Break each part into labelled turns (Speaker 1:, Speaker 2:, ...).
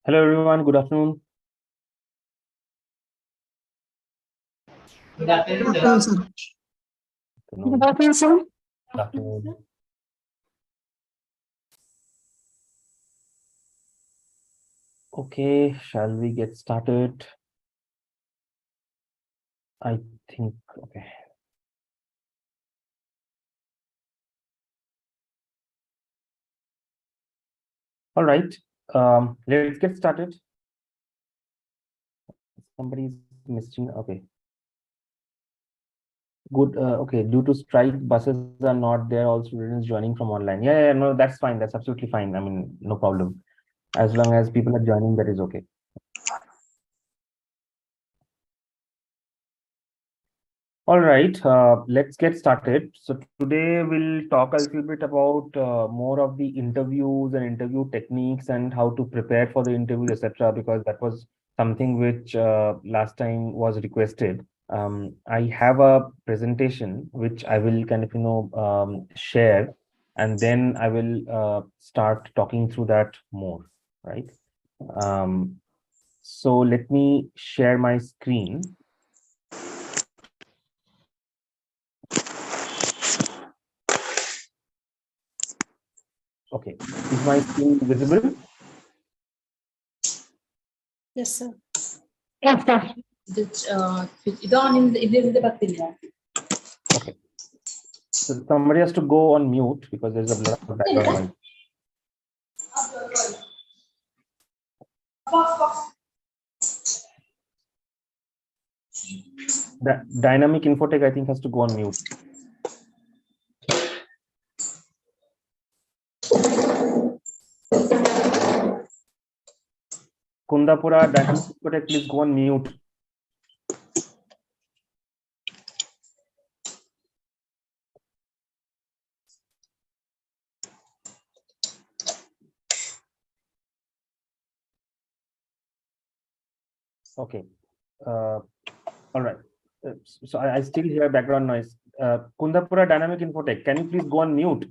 Speaker 1: Hello everyone, good afternoon.
Speaker 2: Good afternoon,
Speaker 3: Good afternoon, sir.
Speaker 1: Afternoon.
Speaker 3: Good afternoon, sir.
Speaker 1: Good afternoon. Okay, shall we get started? I think, okay. All right, let's get started. Somebody's missing, okay. Good, okay, due to strike, buses are not there, all students joining from online. Yeah, no, that's fine, that's absolutely fine. I mean, no problem. As long as people are joining, that is okay. All right, let's get started. So today we'll talk a little bit about more of the interviews and interview techniques and how to prepare for the interview, etc. Because that was something which last time was requested. I have a presentation which I will kind of share, and then I will start talking through that more, right? So let me share my screen. Okay, is my screen visible?
Speaker 3: Yes, sir.
Speaker 2: Yes, sir. ഇതിന്റെ പത്തില്ല.
Speaker 1: Okay. So somebody has to go on mute because there's a lot of background noise. The dynamic infotech, I think, has to go on mute. Kundapura, dynamic infotech, please go on mute. Okay. All right. So I still hear background noise. Kundapura, dynamic infotech, can you please go on mute?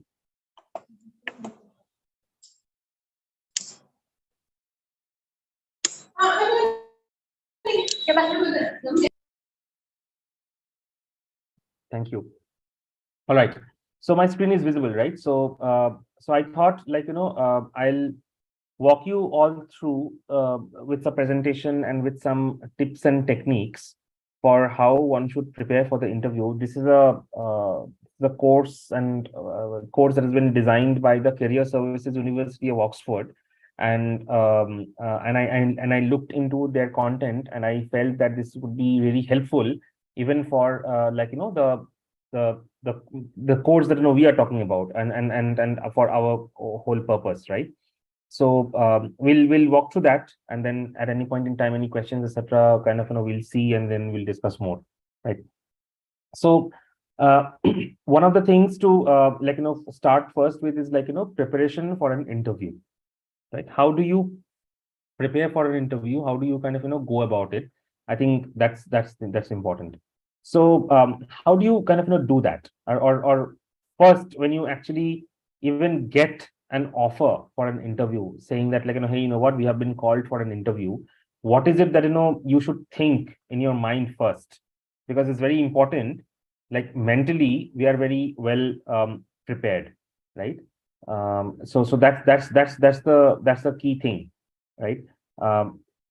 Speaker 1: Thank you. All right. So my screen is visible, right? So so I thought, like, I'll walk you all through with the presentation and with some tips and techniques for how one should prepare for the interview. This is a the course and course that has been designed by the Career Services University of Oxford, and I looked into their content, and I felt that this would be really helpful even for the the course that we are talking about, and for our whole purpose, right? So we'll walk through that, and then at any point in time, any questions, etc., kind of we'll see, and then we'll discuss more, right? So one of the things to start first with is preparation for an interview, right? How do you prepare for an interview? How do you kind of go about it? I think that's important. So how do you kind of do that, or first, when you actually even get an offer for an interview, saying that, like, hey, what, we have been called for an interview, what is it that you should think in your mind first? Because it's very important. Like, mentally we are very well prepared, right? So that's the key thing, right?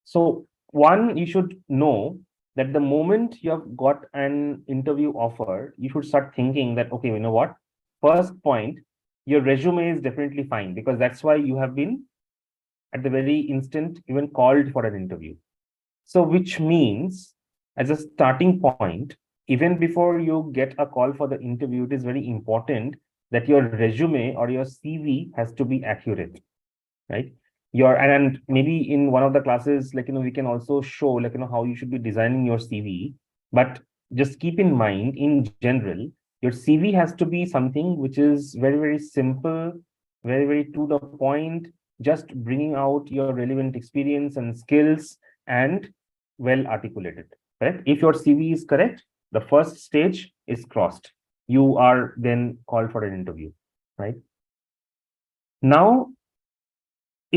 Speaker 1: So one, you should know that the moment you have got an interview offer, you should start thinking that, okay, you know what? First point, your resume is definitely fine, because that's why you have been at the very instant even called for an interview. So which means, as a starting point, even before you get a call for the interview, it is very important that your resume or your CV has to be accurate, right? And maybe in one of the classes, we can also show, how you should be designing your CV. But just keep in mind, in general, your CV has to be something which is very, very simple, very, very to the point, just bringing out your relevant experience and skills, and well articulated, correct? If your CV is correct, the first stage is crossed. You are then called for an interview, right? Now,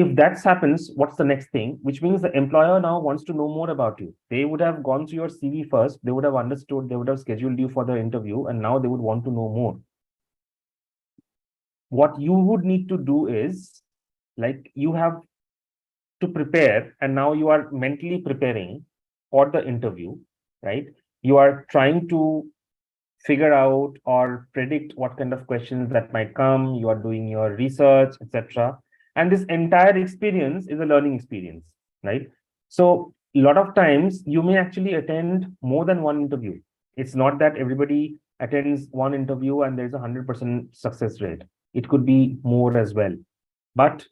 Speaker 1: if that happens, what's the next thing? Which means the employer now wants to know more about you. They would have gone through your CV first, they would have understood, they would have scheduled you for the interview, and now they would want to know more. What you would need to do is, like, you have to prepare, and now you are mentally preparing for the interview, right? You are trying to figure out or predict what kind of questions that might come. You are doing your research, etc. And this entire experience is a learning experience, right? So a lot of times you may actually attend more than one interview. It's not that everybody attends one interview and there's 100% success rate. It could be more as well. But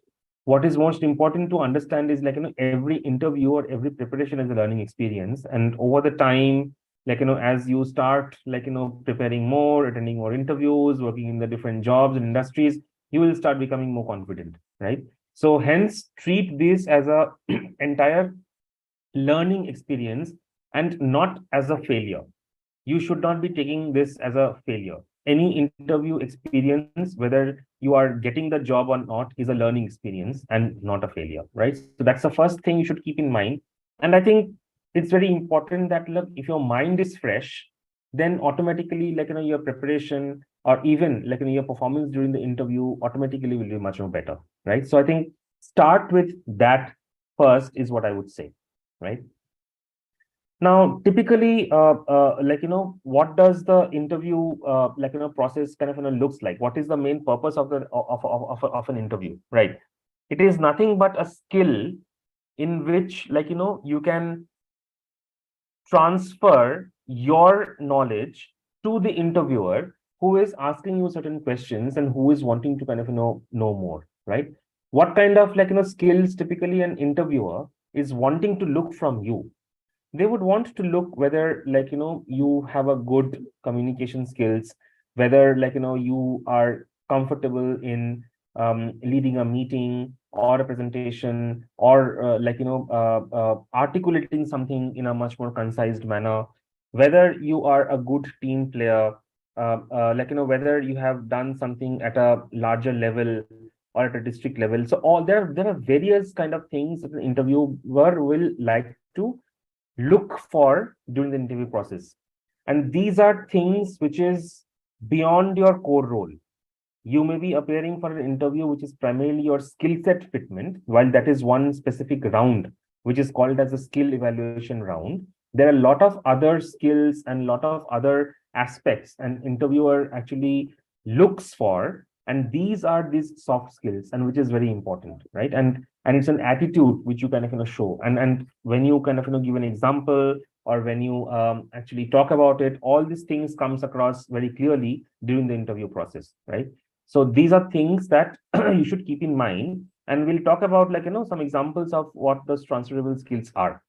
Speaker 1: what is most important to understand is, like, every interview or every preparation is a learning experience. And over the time, like, as you start, like, preparing more, attending more interviews, working in the different jobs and industries, you will start becoming more confident, right? So hence, treat this as a entire learning experience and not as a failure. You should not be taking this as a failure. Any interview experience, whether you are getting the job or not, is a learning experience and not a failure, right? So that's the first thing you should keep in mind. And I think it's very important that, look, if your mind is fresh, then automatically, like, your preparation or even, like, your performance during the interview automatically will be much more better, right? So I think start with that first is what I would say, right? Now, typically, like, what does the interview, like, process kind of, looks like? What is the main purpose of of an interview, right? It is nothing but a skill in which, like, you can transfer your knowledge to the interviewer who is asking you certain questions and who is wanting to kind of, know more, right? What kind of, like, skills typically an interviewer is wanting to look from you? They would want to look whether, like, you have a good communication skills, whether, like, you are comfortable in leading a meeting or a presentation, or like, articulating something in a much more concise manner, whether you are a good team player, like, whether you have done something at a larger level or at a district level. So all there are various kind of things that an interviewer will like to look for during the interview process. And these are things which is beyond your core role. You may be appearing for an interview which is primarily your skill set fitment, while that is one specific round, which is called as a skill evaluation round. There are a lot of other skills and a lot of other aspects an interviewer actually looks for. And these are these soft skills, and which is very important, right? And it's an attitude which you kind of, show. And when you kind of, give an example, or when you actually talk about it, all these things comes across very clearly during the interview process, right? So these are things that you should keep in mind. And we'll talk about, like, some examples of what those transferable skills are.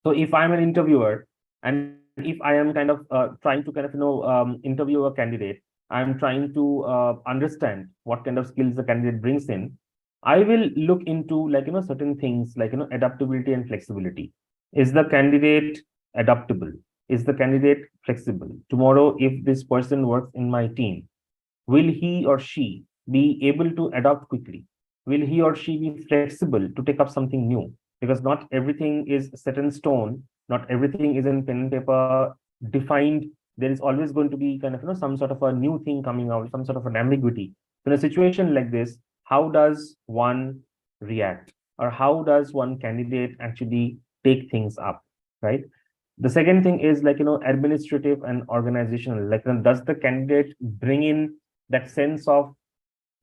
Speaker 1: So if I'm an interviewer, and if I am kind of trying to kind of, interview a candidate, I'm trying to understand what kind of skills the candidate brings in. I will look into, like, certain things like, adaptability and flexibility. Is the candidate adaptable? Is the candidate flexible? Tomorrow, if this person works in my team, will he or she be able to adapt quickly? Will he or she be flexible to take up something new? Because not everything is set in stone, not everything is in pen and paper defined. There is always going to be kind of, some sort of a new thing coming out, some sort of an ambiguity. In a situation like this, how does one react, or how does one candidate actually take things up, right? The second thing is, like, administrative and organizational. Like, does the candidate bring in that sense of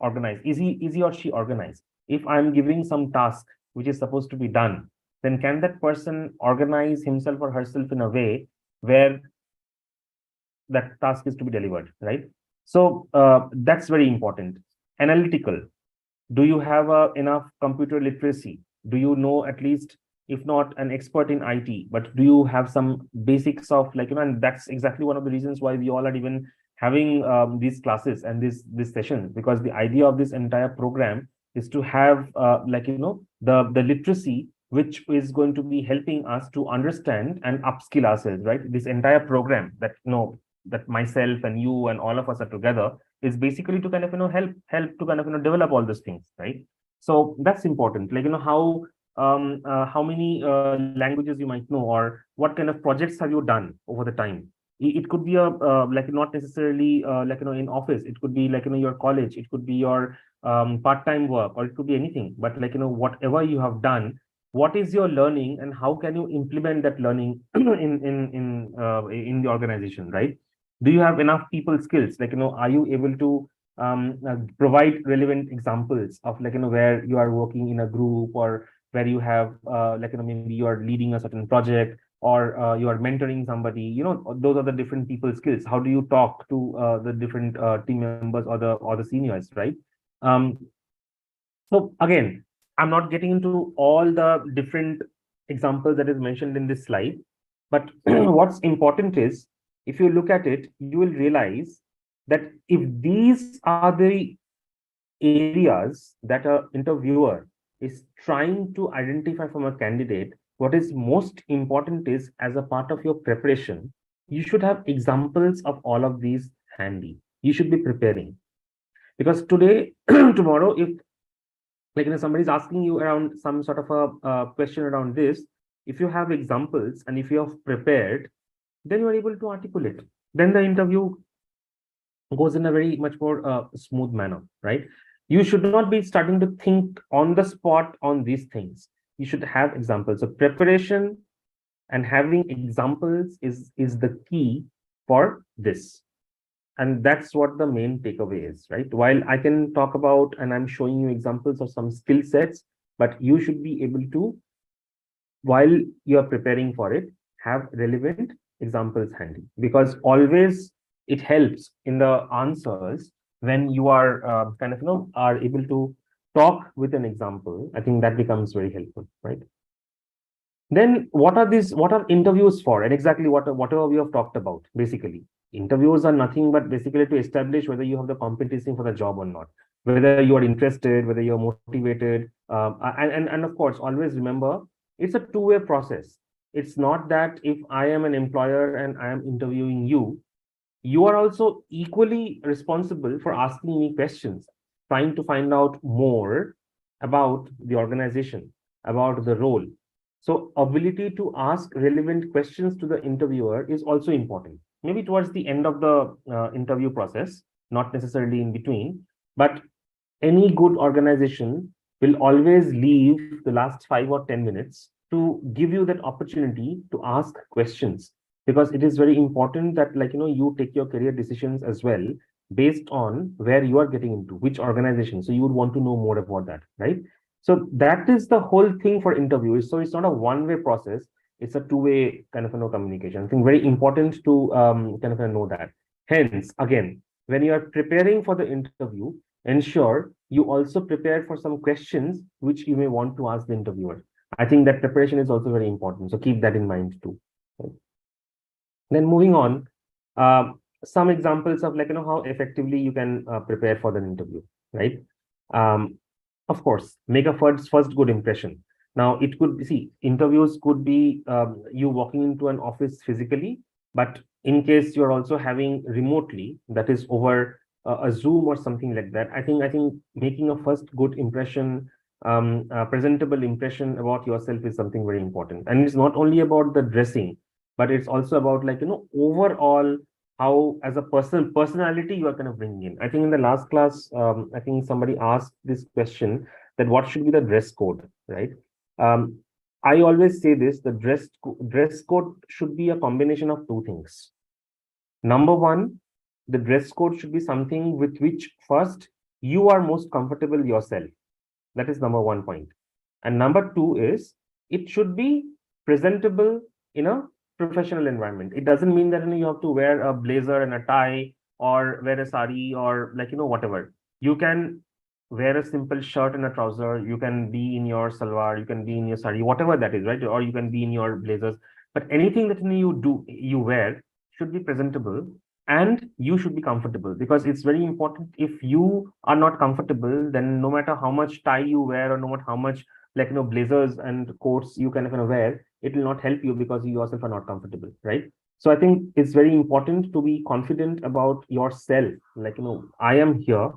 Speaker 1: organized? Is he or she organized? If I'm giving some task which is supposed to be done, then can that person organize himself or herself in a way where that task is to be delivered, right? So that's very important. Analytical. Do you have enough computer literacy? Do you know, at least, if not an expert in IT, but do you have some basics of, like, and that's exactly one of the reasons why we all are even having these classes and this session, because the idea of this entire program is to have, like, the literacy which is going to be helping us to understand and upskill ourselves, right? This entire program that, that myself and you and all of us are together is basically to kind of, help to kind of, develop all those things, right? So that's important. Like, how many languages you might know, or what kind of projects have you done over the time. It could be a like not necessarily like in office. It could be like your college. It could be your part-time work, or it could be anything. But like whatever you have done, what is your learning, and how can you implement that learning in the organization, right? Do you have enough people skills? Like are you able to provide relevant examples of like where you are working in a group, or where you have like maybe you are leading a certain project, or you are mentoring somebody. Those are the different people skills. How do you talk to the different team members, or the seniors, right? um, so again, I'm not getting into all the different examples that is mentioned in this slide, but what's important is, if you look at it, you will realize that if these are the areas that a interviewer is trying to identify from a candidate, what is most important is, as a part of your preparation, you should have examples of all of these handy. You should be preparing, because today, tomorrow, if like somebody's asking you around some sort of a question around this, if you have examples and if you have prepared, then you are able to articulate. Then the interview goes in a very much more smooth manner, right? You should not be starting to think on the spot on these things. You should have examples. So preparation and having examples is the key for this. And that's what the main takeaway is, right? While I can talk about, and I'm showing you examples of some skill sets, but you should be able to, while you're preparing for it, have relevant examples handy, because always it helps in the answers when you are kind of are able to talk with an example. I think that becomes very helpful, right? Then what are interviews for, and exactly whatever we have talked about. Basically, interviews are nothing but basically to establish whether you have the competency for the job or not, whether you are interested, whether you're motivated, and of course, always remember, it's a two-way process. It's not that if I am an employer and I am interviewing you, you are also equally responsible for asking me questions, trying to find out more about the organization, about the role. So ability to ask relevant questions to the interviewer is also important. Maybe towards the end of the interview process, not necessarily in between, but any good organization will always leave the last 5 or 10 minutes to give you that opportunity to ask questions, because it is very important that you take your career decisions as well based on where you are getting into, which organization. So you would want to know more about that, right? So that is the whole thing for interviews. So it's not a one-way process, it's a two-way kind of communication. I think very important to kind of know that. Hence, again, when you are preparing for the interview, ensure you also prepare for some questions which you may want to ask the interviewer. I think that preparation is also very important. So keep that in mind too. Right? Then moving on, some examples of how effectively you can prepare for the interview, right? Um, of course, make a first good impression. Now, it could be, see, interviews could be you walking into an office physically, but in case you're also having remotely, that is over a Zoom or something like that. I think making a first good impression, a presentable impression about yourself is something very important. And it's not only about the dressing, but it's also about overall how as a personality you are kind of bringing in. I think in the last class, I think somebody asked this question, that what should be the dress code, right? um, I always say this: the dress code should be a combination of two things. Number one, the dress code should be something with which first you are most comfortable yourself. That is number one point. And number two is, it should be presentable in a professional environment. It doesn't mean that you have to wear a blazer and a tie, or wear a sari, or whatever. You can wear a simple shirt and a trouser. You can be in your salwar, you can be in your sari, whatever that is, right? Or you can be in your blazers. But anything that you wear should be presentable, and you should be comfortable, because it's very important. If you are not comfortable, then no matter how much tie you wear, or no matter how much blazers and coats you kind of wear, it will not help you, because you yourself are not comfortable, right? So I think it's very important to be confident about yourself. I am here,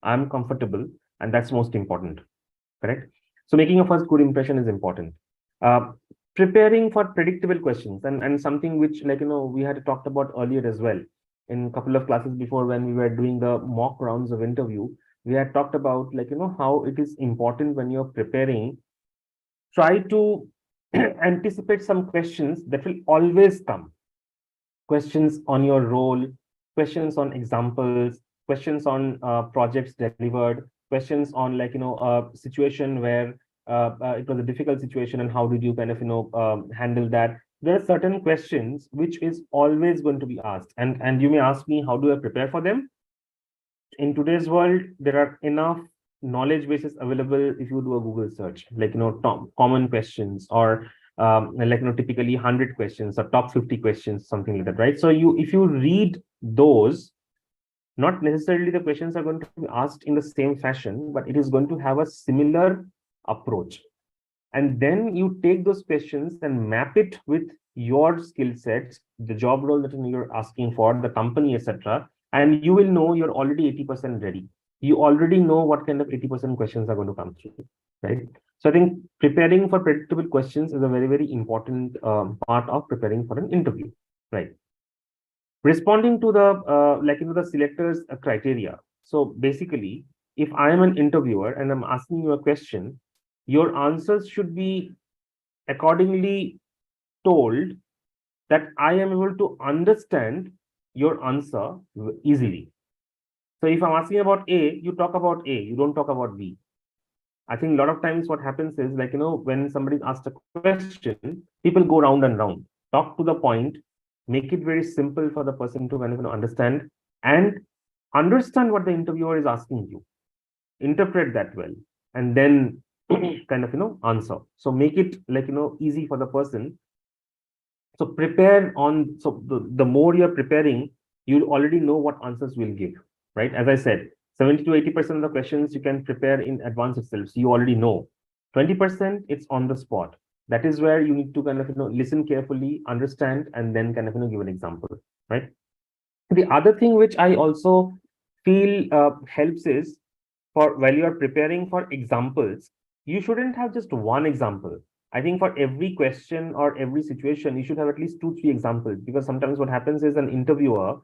Speaker 1: I'm comfortable, and that's most important. correct? So making a first good impression is important. Uh, Preparing for predictable questions, and something which, like, we had talked about earlier as well in a couple of classes before when we were doing the mock rounds of interview. We had talked about, like, how it is important when you're preparing, try to anticipate some questions that will always come. Questions on your role, questions on examples, questions on projects delivered, questions on, like, a situation where it was a difficult situation and how did you kind of, handle that. There are certain questions which is always going to be asked, and you may ask me, how do I prepare for them? In today's world, there are enough knowledge bases available. If you do a Google search, like, top common questions, or like, typically 100 questions or top 50 questions, something like that, right? So if you read those, not necessarily the questions are going to be asked in the same fashion, but it is going to have a similar approach. And then you take those questions and map it with your skill sets, the job role that you're asking for, the company, etc. And you will know you're already 80% ready. You already know what kind of 80% questions are going to come through, right? So I think preparing for predictable questions is a very, very important part of preparing for an interview, right? Responding to the like, the selectors criteria. So basically, if I am an interviewer and I'm asking you a question, your answers should be accordingly told that I am able to understand your answer easily. So if I'm asking about A, you talk about A, you don't talk about B. I think a lot of times what happens is, like, when somebody's asked a question, people go round and round. Talk to the point, make it very simple for the person to kind of, understand, and understand what the interviewer is asking you. Interpret that well, and then kind of, answer. So make it, like, easy for the person. So prepare on, so the more you're preparing, you already know what answers will give, right? As I said, 70 to 80% of the questions you can prepare in advance itself. So you already know. 20% it's on the spot. That is where you need to kind of, listen carefully, understand, and then kind of, give an example, right? The other thing which I also feel helps is, for while you are preparing for examples, you shouldn't have just one example. I think for every question or every situation, you should have at least 2, 3 examples, because sometimes what happens is an interviewer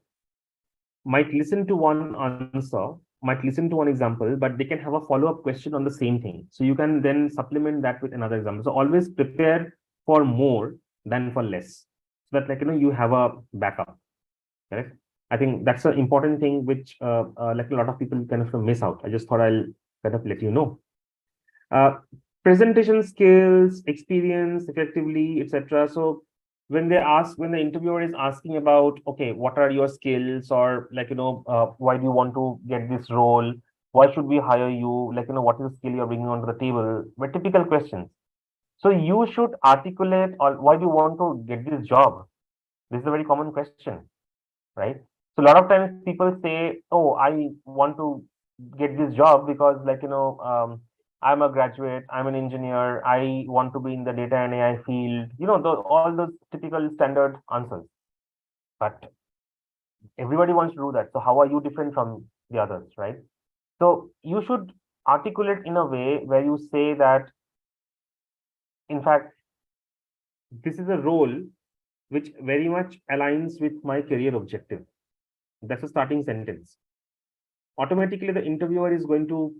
Speaker 1: might listen to one answer, might listen to one example, but they can have a follow-up question on the same thing. So you can then supplement that with another example. So always prepare for more than for less, so that, like, you have a backup. Correct. I think that's an important thing which like, a lot of people kind of miss out. I just thought I'll kind of let you know. Uh, Presentation skills, experience effectively, etc. So when the interviewer is asking about, okay, what are your skills, or, like, why do you want to get this role? Why should we hire you? Like, what is the skill you're bringing onto the table? But typical questions. So you should articulate, or why do you want to get this job? This is a very common question, right? So a lot of times people say, "Oh, I want to get this job because, like, I'm a graduate, I'm an engineer, I want to be in the data and AI field." All those typical standard answers. But everybody wants to do that. So how are you different from the others, right? So you should articulate in a way where you say that, in fact, this is a role which very much aligns with my career objective. That's a starting sentence. Automatically the interviewer is going to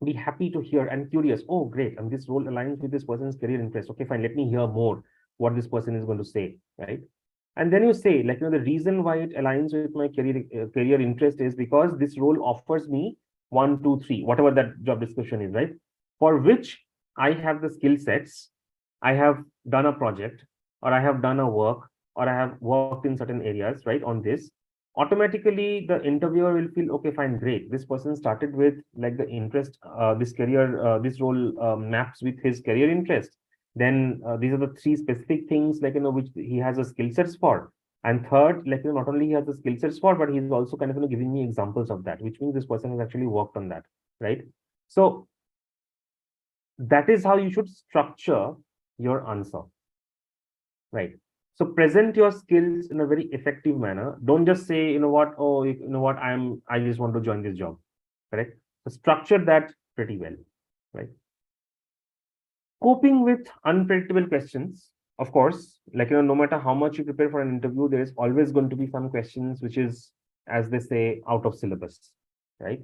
Speaker 1: be happy to hear and curious. Oh, great. And this role aligns with this person's career interest. Okay, fine. Let me hear more what this person is going to say, right? And then you say, like, the reason why it aligns with my career interest is because this role offers me 1, 2, 3, whatever that job description is, right? For which I have the skill sets, I have done a project, or I have done a work, or I have worked in certain areas, right, on this. Automatically the interviewer will feel, okay, fine, great, this person started with, like, the interest, this career, this role maps with his career interest. Then these are the 3 specific things, like, which he has a skill sets for. And third, like, not only he has the skill sets for, but he's also kind of, giving me examples of that, which means this person has actually worked on that, right? So that is how you should structure your answer, right? So present your skills in a very effective manner. Don't just say, what, oh, I just want to join this job, correct? So structure that pretty well, right? Coping with unpredictable questions, of course, like, no matter how much you prepare for an interview, there is always going to be some questions which is, as they say, out of syllabus, right?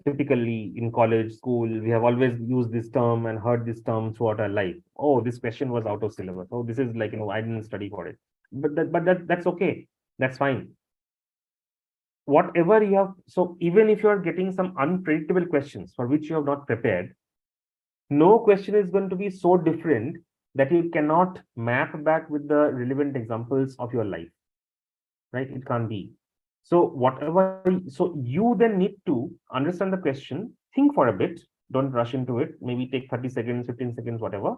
Speaker 1: Typically in college, school, we have always used this term and heard this term throughout our life. Oh, this question was out of syllabus. Oh, this is like, I didn't study for it. But that's okay. That's fine. Whatever you have, so even if you are getting some unpredictable questions for which you have not prepared, no question is going to be so different that you cannot map back with the relevant examples of your life, right? It can't be. So whatever, so you then need to understand the question, think for a bit, don't rush into it, maybe take 30 seconds, 15 seconds, whatever,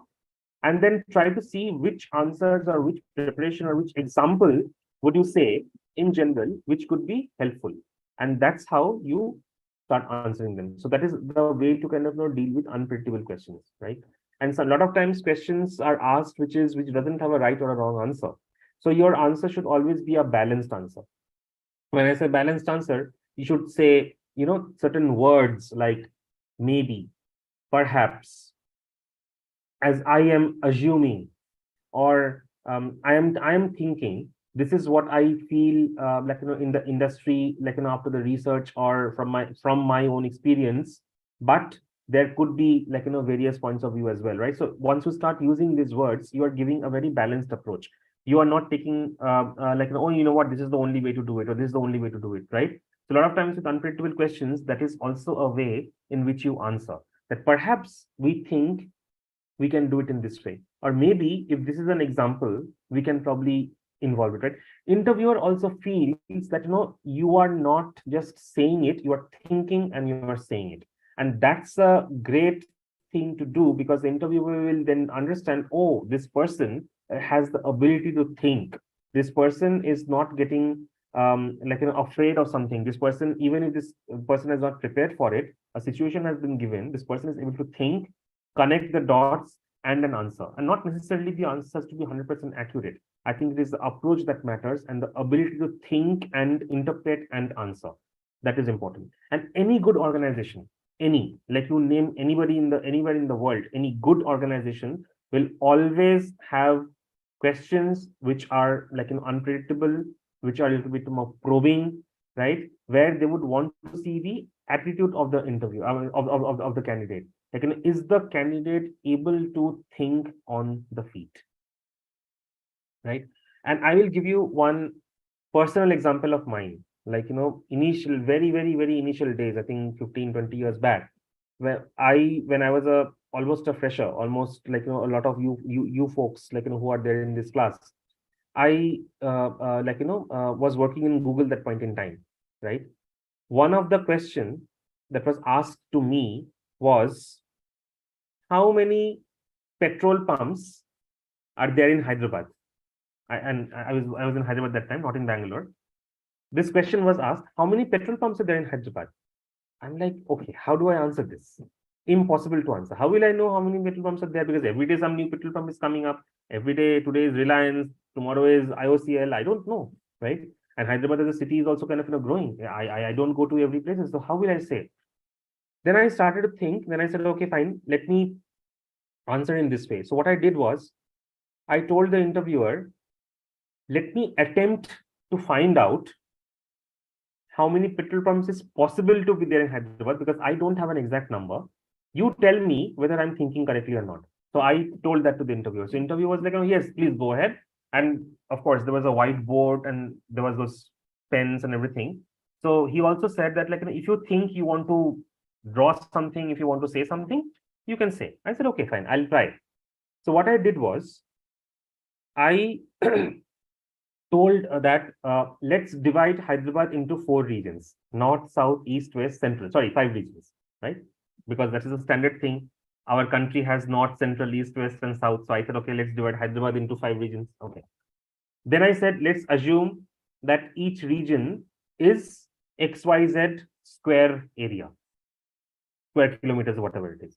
Speaker 1: and then try to see which answers or which preparation or which example would you say in general, which could be helpful. And that's how you start answering them. So that is the way to kind of deal with unpredictable questions, right? And so a lot of times questions are asked which doesn't have a right or a wrong answer. So your answer should always be a balanced answer. When I say balanced answer, you should say, certain words like maybe, perhaps, as I am assuming, or I am thinking. This is what I feel like, in the industry, like, after the research or from my own experience. But there could be, like, various points of view as well, right? So once you start using these words, you are giving a very balanced approach. You are not taking like, oh, you know what, this is the only way to do it, or this is the only way to do it, right? So a lot of times with unpredictable questions, that is also a way in which you answer, that perhaps we think we can do it in this way, or maybe if this is an example, we can probably involve it, right? Interviewer also feels that, you are not just saying it, you are thinking and you are saying it. And that's a great thing to do, because the interviewer will then understand, oh, this person has the ability to think. This person is not getting like, afraid of something. This person, even if this person has not prepared for it, a situation has been given, this person is able to think, connect the dots, and an answer. And not necessarily the answer has to be 100% accurate. I think it is the approach that matters, and the ability to think and interpret and answer. That is important. And any good organization, like, you name anybody anywhere in the world, any good organization will always have questions which are, like, unpredictable, which are a little bit more probing, right? Where they would want to see the attitude of the interview, of the candidate. Like, is the candidate able to think on the feet, right? And I will give you one personal example of mine. Like, initial, very, very, very initial days, I think 15, 20 years back, when I was almost a fresher, almost like, a lot of you folks, like, who are there in this class. I like, was working in Google that point in time, right? One of the question that was asked to me was, how many petrol pumps are there in Hyderabad? I was in Hyderabad that time, not in Bangalore. This question was asked, how many petrol pumps are there in Hyderabad? I'm like, okay, how do I answer this? Impossible to answer. How will I know how many petrol pumps are there? Because every day some new petrol pump is coming up. Every day, today is Reliance, tomorrow is IOCL. I don't know, right? And Hyderabad as a city is also kind of, growing. I don't go to every place, so how will I say? Then I started to think. Then I said, okay, fine. Let me answer in this way. So what I did was, I told the interviewer, let me attempt to find out how many petrol pumps is possible to be there in Hyderabad, because I don't have an exact number. You tell me whether I'm thinking correctly or not. So I told that to the interviewer. So interviewer was like, oh, yes, please go ahead. And of course, there was a whiteboard and there was those pens and everything. So he also said that, like, if you think you want to draw something, if you want to say something, you can say. I said, okay, fine, I'll try. So what I did was, I told that let's divide Hyderabad into 4 regions: north, south, east, west, central. Sorry, 5 regions, right? Because that is a standard thing. Our country has north, central, east, west, and south. So I said, okay, let's divide Hyderabad into 5 regions. Okay. Then I said, let's assume that each region is XYZ square area, square kilometers, whatever it is,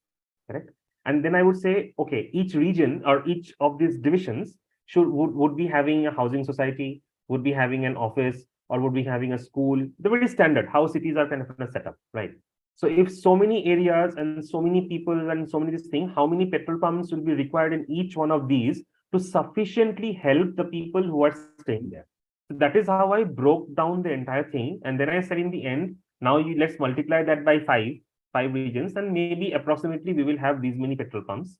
Speaker 1: correct? And then I would say, okay, each region or each of these divisions would be having a housing society, would be having an office, or would be having a school. The very standard how cities are kind of set up, right? So if so many areas and so many people and so many this thing, how many petrol pumps will be required in each one of these to sufficiently help the people who are staying there? So that is how I broke down the entire thing. And then I said in the end, now let's multiply that by five regions, and maybe approximately we will have these many petrol pumps.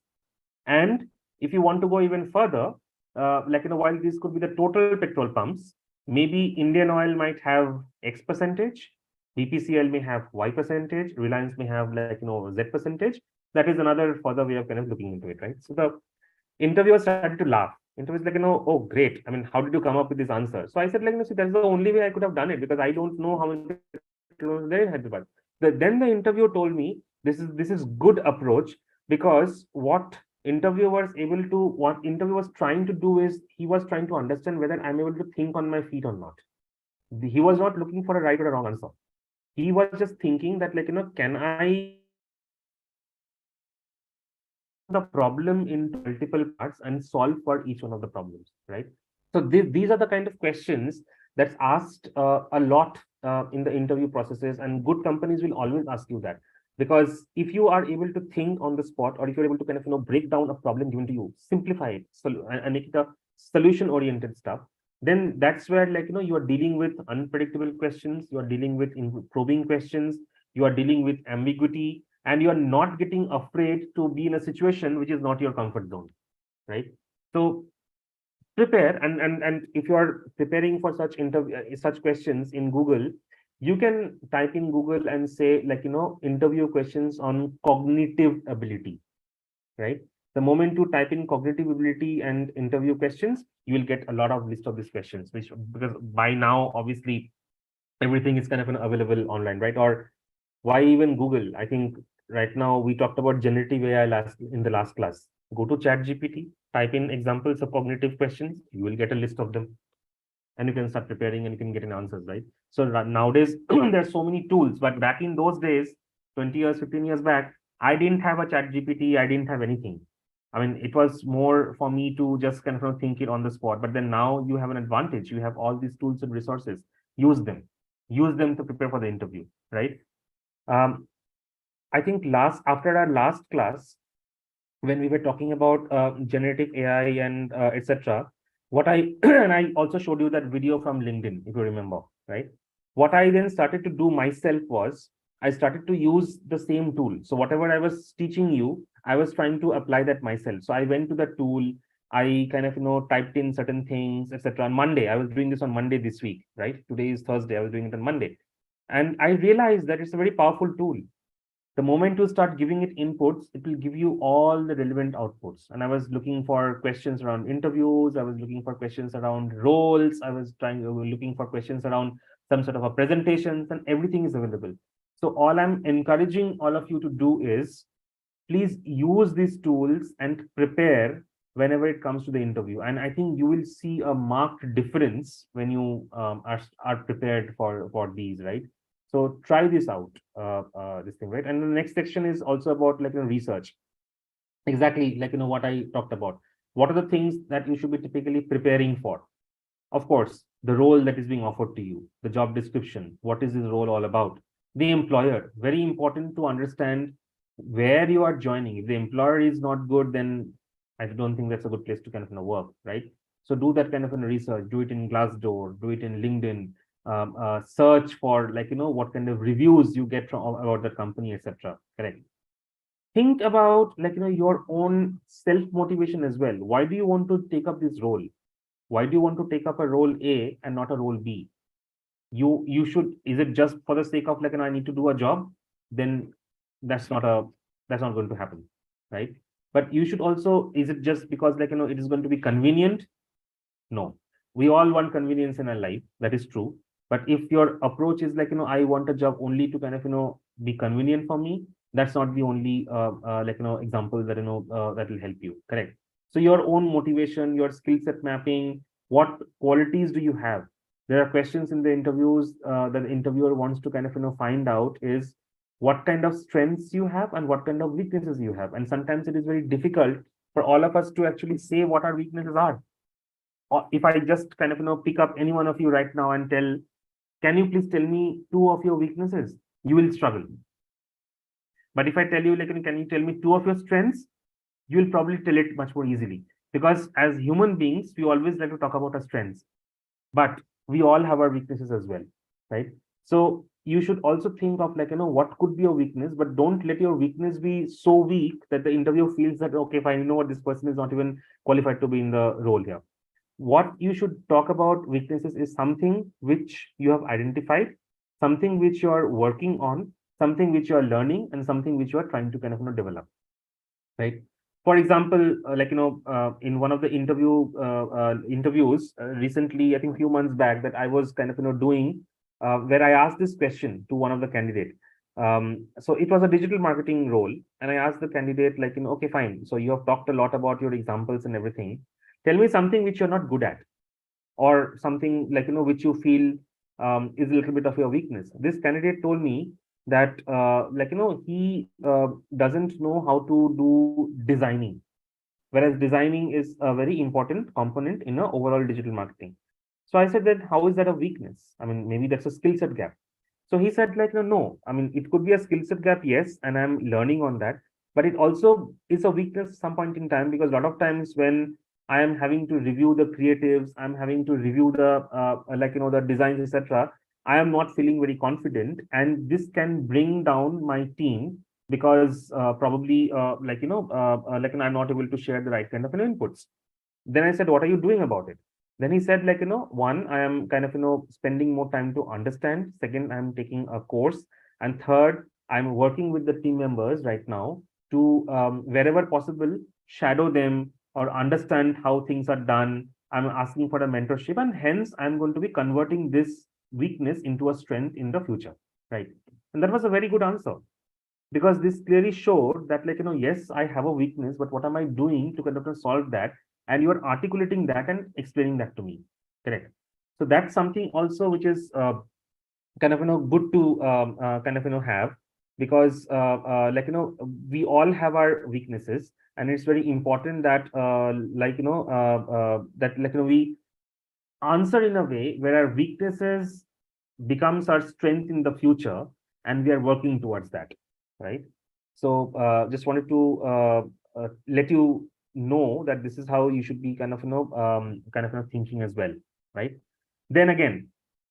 Speaker 1: And if you want to go even further, while this could be the total petrol pumps, maybe Indian Oil might have X percentage, BPCL may have Y percentage, Reliance may have Z percentage. That is another further way of kind of looking into it, right? So the interviewer started to laugh. Interviewer was oh great. I mean, how did you come up with this answer? So I said see, that's the only way I could have done it because I don't know how many petrol there in Hyderabad. Then the interviewer told me this is good approach because what interviewer was trying to do is he was trying to understand whether I'm able to think on my feet or not. He was not looking for a right or a wrong answer. He was just thinking that can I the problem into multiple parts and solve for each one of the problems, right? So these are the kind of questions that's asked a lot in the interview processes, and good companies will always ask you that. Because if you are able to think on the spot, or if you're able to kind of break down a problem given to you, simplify it, and make it a solution oriented stuff, then that's where you are dealing with unpredictable questions, you are dealing with probing questions, you are dealing with ambiguity, and you are not getting afraid to be in a situation which is not your comfort zone, right? So prepare, and if you are preparing for such questions in Google, you can type in Google and say interview questions on cognitive ability, right? The moment you type in cognitive ability and interview questions, you will get a lot of list of these questions, which because by now obviously everything is kind of available online, right? Or why even Google? I think right now we talked about generative AI in the last class. Go to ChatGPT, type in examples of cognitive questions, you will get a list of them, and you can start preparing and you can get an answers, right? So nowadays there's so many tools, but back in those days, 20 years, 15 years back, I didn't have a ChatGPT, I didn't have anything. I mean, it was more for me to just kind of think it on the spot. But then now you have an advantage. You have all these tools and resources. Use them. Use them to prepare for the interview, right? Um, I think after our last class, when we were talking about generative AI and etc., what I and I also showed you that video from LinkedIn, if you remember, right? What I then started to do myself was I started to use the same tool. So whatever I was teaching you, I was trying to apply that myself. So I went to the tool. I kind of typed in certain things, etc. On Monday, I was doing this on Monday this week, right? Today is Thursday. I was doing it on Monday, and I realized that it's a very powerful tool. The moment you start giving it inputs, it will give you all the relevant outputs. And I was looking for questions around interviews, I was looking for questions around roles, looking for questions around some sort of a presentations, and everything is available. So all I'm encouraging all of you to do is please use these tools and prepare whenever it comes to the interview. And I think you will see a marked difference when you are prepared for these, right? So try this out, this thing, right? And the next section is also about research. Exactly what I talked about. What are the things that you should be typically preparing for? Of course, the role that is being offered to you, the job description, what is this role all about? The employer, very important to understand where you are joining. If the employer is not good, then I don't think that's a good place to kind of work, right? So do that kind of research, do it in Glassdoor, do it in LinkedIn, search for what kind of reviews you get from about the company, etc. Correct. Think about your own self motivation as well. Why do you want to take up this role? Why do you want to take up a role A and not a role B? You should, is it just for the sake of I need to do a job? Then that's not a that's not going to happen, right? But you should also, is it just because it is going to be convenient? No, we all want convenience in our life, that is true. But if your approach is I want a job only to kind of be convenient for me, that's not the only example that that will help you, correct? So your own motivation, your skill set mapping, what qualities do you have? There are questions in the interviews that the interviewer wants to kind of find out is what kind of strengths you have and what kind of weaknesses you have. And sometimes it is very difficult for all of us to actually say what our weaknesses are. Or if I just kind of pick up any one of you right now and tell, can you please tell me two of your weaknesses? You will struggle. But if I tell you, like, can you tell me two of your strengths? You will probably tell it much more easily, because as human beings, we always like to talk about our strengths, but we all have our weaknesses as well, right? So you should also think of, like, what could be your weakness, but don't let your weakness be so weak that the interviewer feels that, okay, fine, you know what, this person is not even qualified to be in the role here. What you should talk about weaknesses is something which you have identified, something which you are working on, something which you are learning, and something which you are trying to kind of develop, right? For example, in one of the interviews recently, I think few months back, that I was kind of doing, where I asked this question to one of the candidate. So it was a digital marketing role, and I asked the candidate, like, okay, fine, so you have talked a lot about your examples and everything. Tell me something which you're not good at, or something, like, which you feel is a little bit of your weakness. This candidate told me that, he doesn't know how to do designing, whereas designing is a very important component in a overall digital marketing. So I said that, how is that a weakness? I mean, maybe that's a skill set gap. So he said, like, no, I mean, it could be a skill set gap, yes, and I'm learning on that, but it also is a weakness some point in time, because a lot of times when I am having to review the creatives, I'm having to review the the designs, etc. I am not feeling very confident, and this can bring down my team, because probably I'm not able to share the right kind of inputs. Then I said, what are you doing about it? Then he said, like, one, I am kind of, spending more time to understand. Second, I'm taking a course. And third, I'm working with the team members right now to, wherever possible, shadow them or understand how things are done. I'm asking for a mentorship, and hence I'm going to be converting this weakness into a strength in the future. Right. And that was a very good answer, because this clearly showed that, like, yes, I have a weakness, but what am I doing to kind of solve that? And you are articulating that and explaining that to me. Correct. So that's something also which is kind of good to kind of have, because we all have our weaknesses, and it's very important that we answer in a way where our weaknesses becomes our strength in the future, and we are working towards that, right? So just wanted to let you know that this is how you should be kind of thinking as well, right? Then again,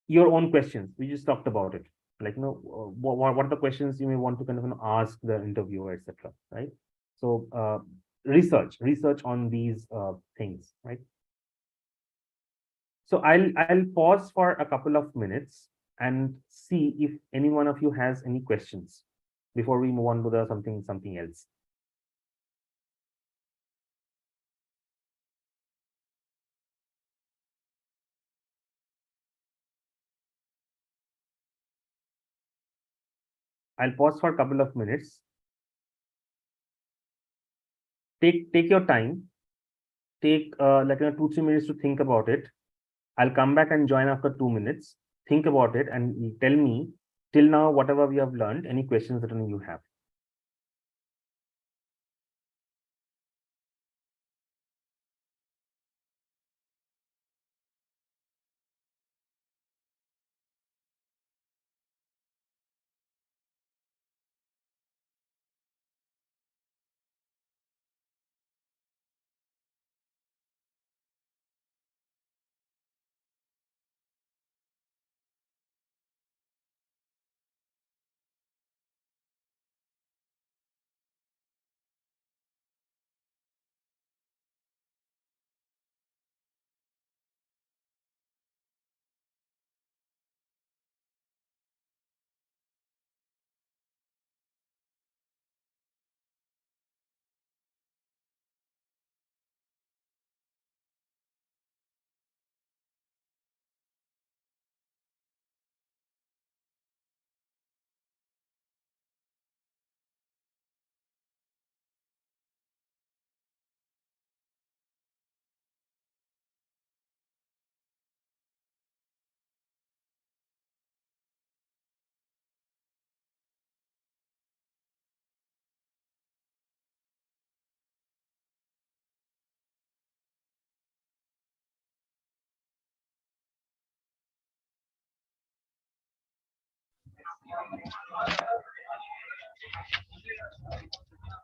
Speaker 1: your own questions, we just talked about it, like, what are the questions you may want to kind of ask the interviewer, etc., right? So research on these things, right? So I'll pause for a couple of minutes and see if any one of you has any questions before we move on to the something else. I'll pause for a couple of minutes. Take your time. Take 2-3 minutes to think about it. I'll come back and join after 2 minutes. Think about it and tell me till now whatever we have learned. Any questions that you have?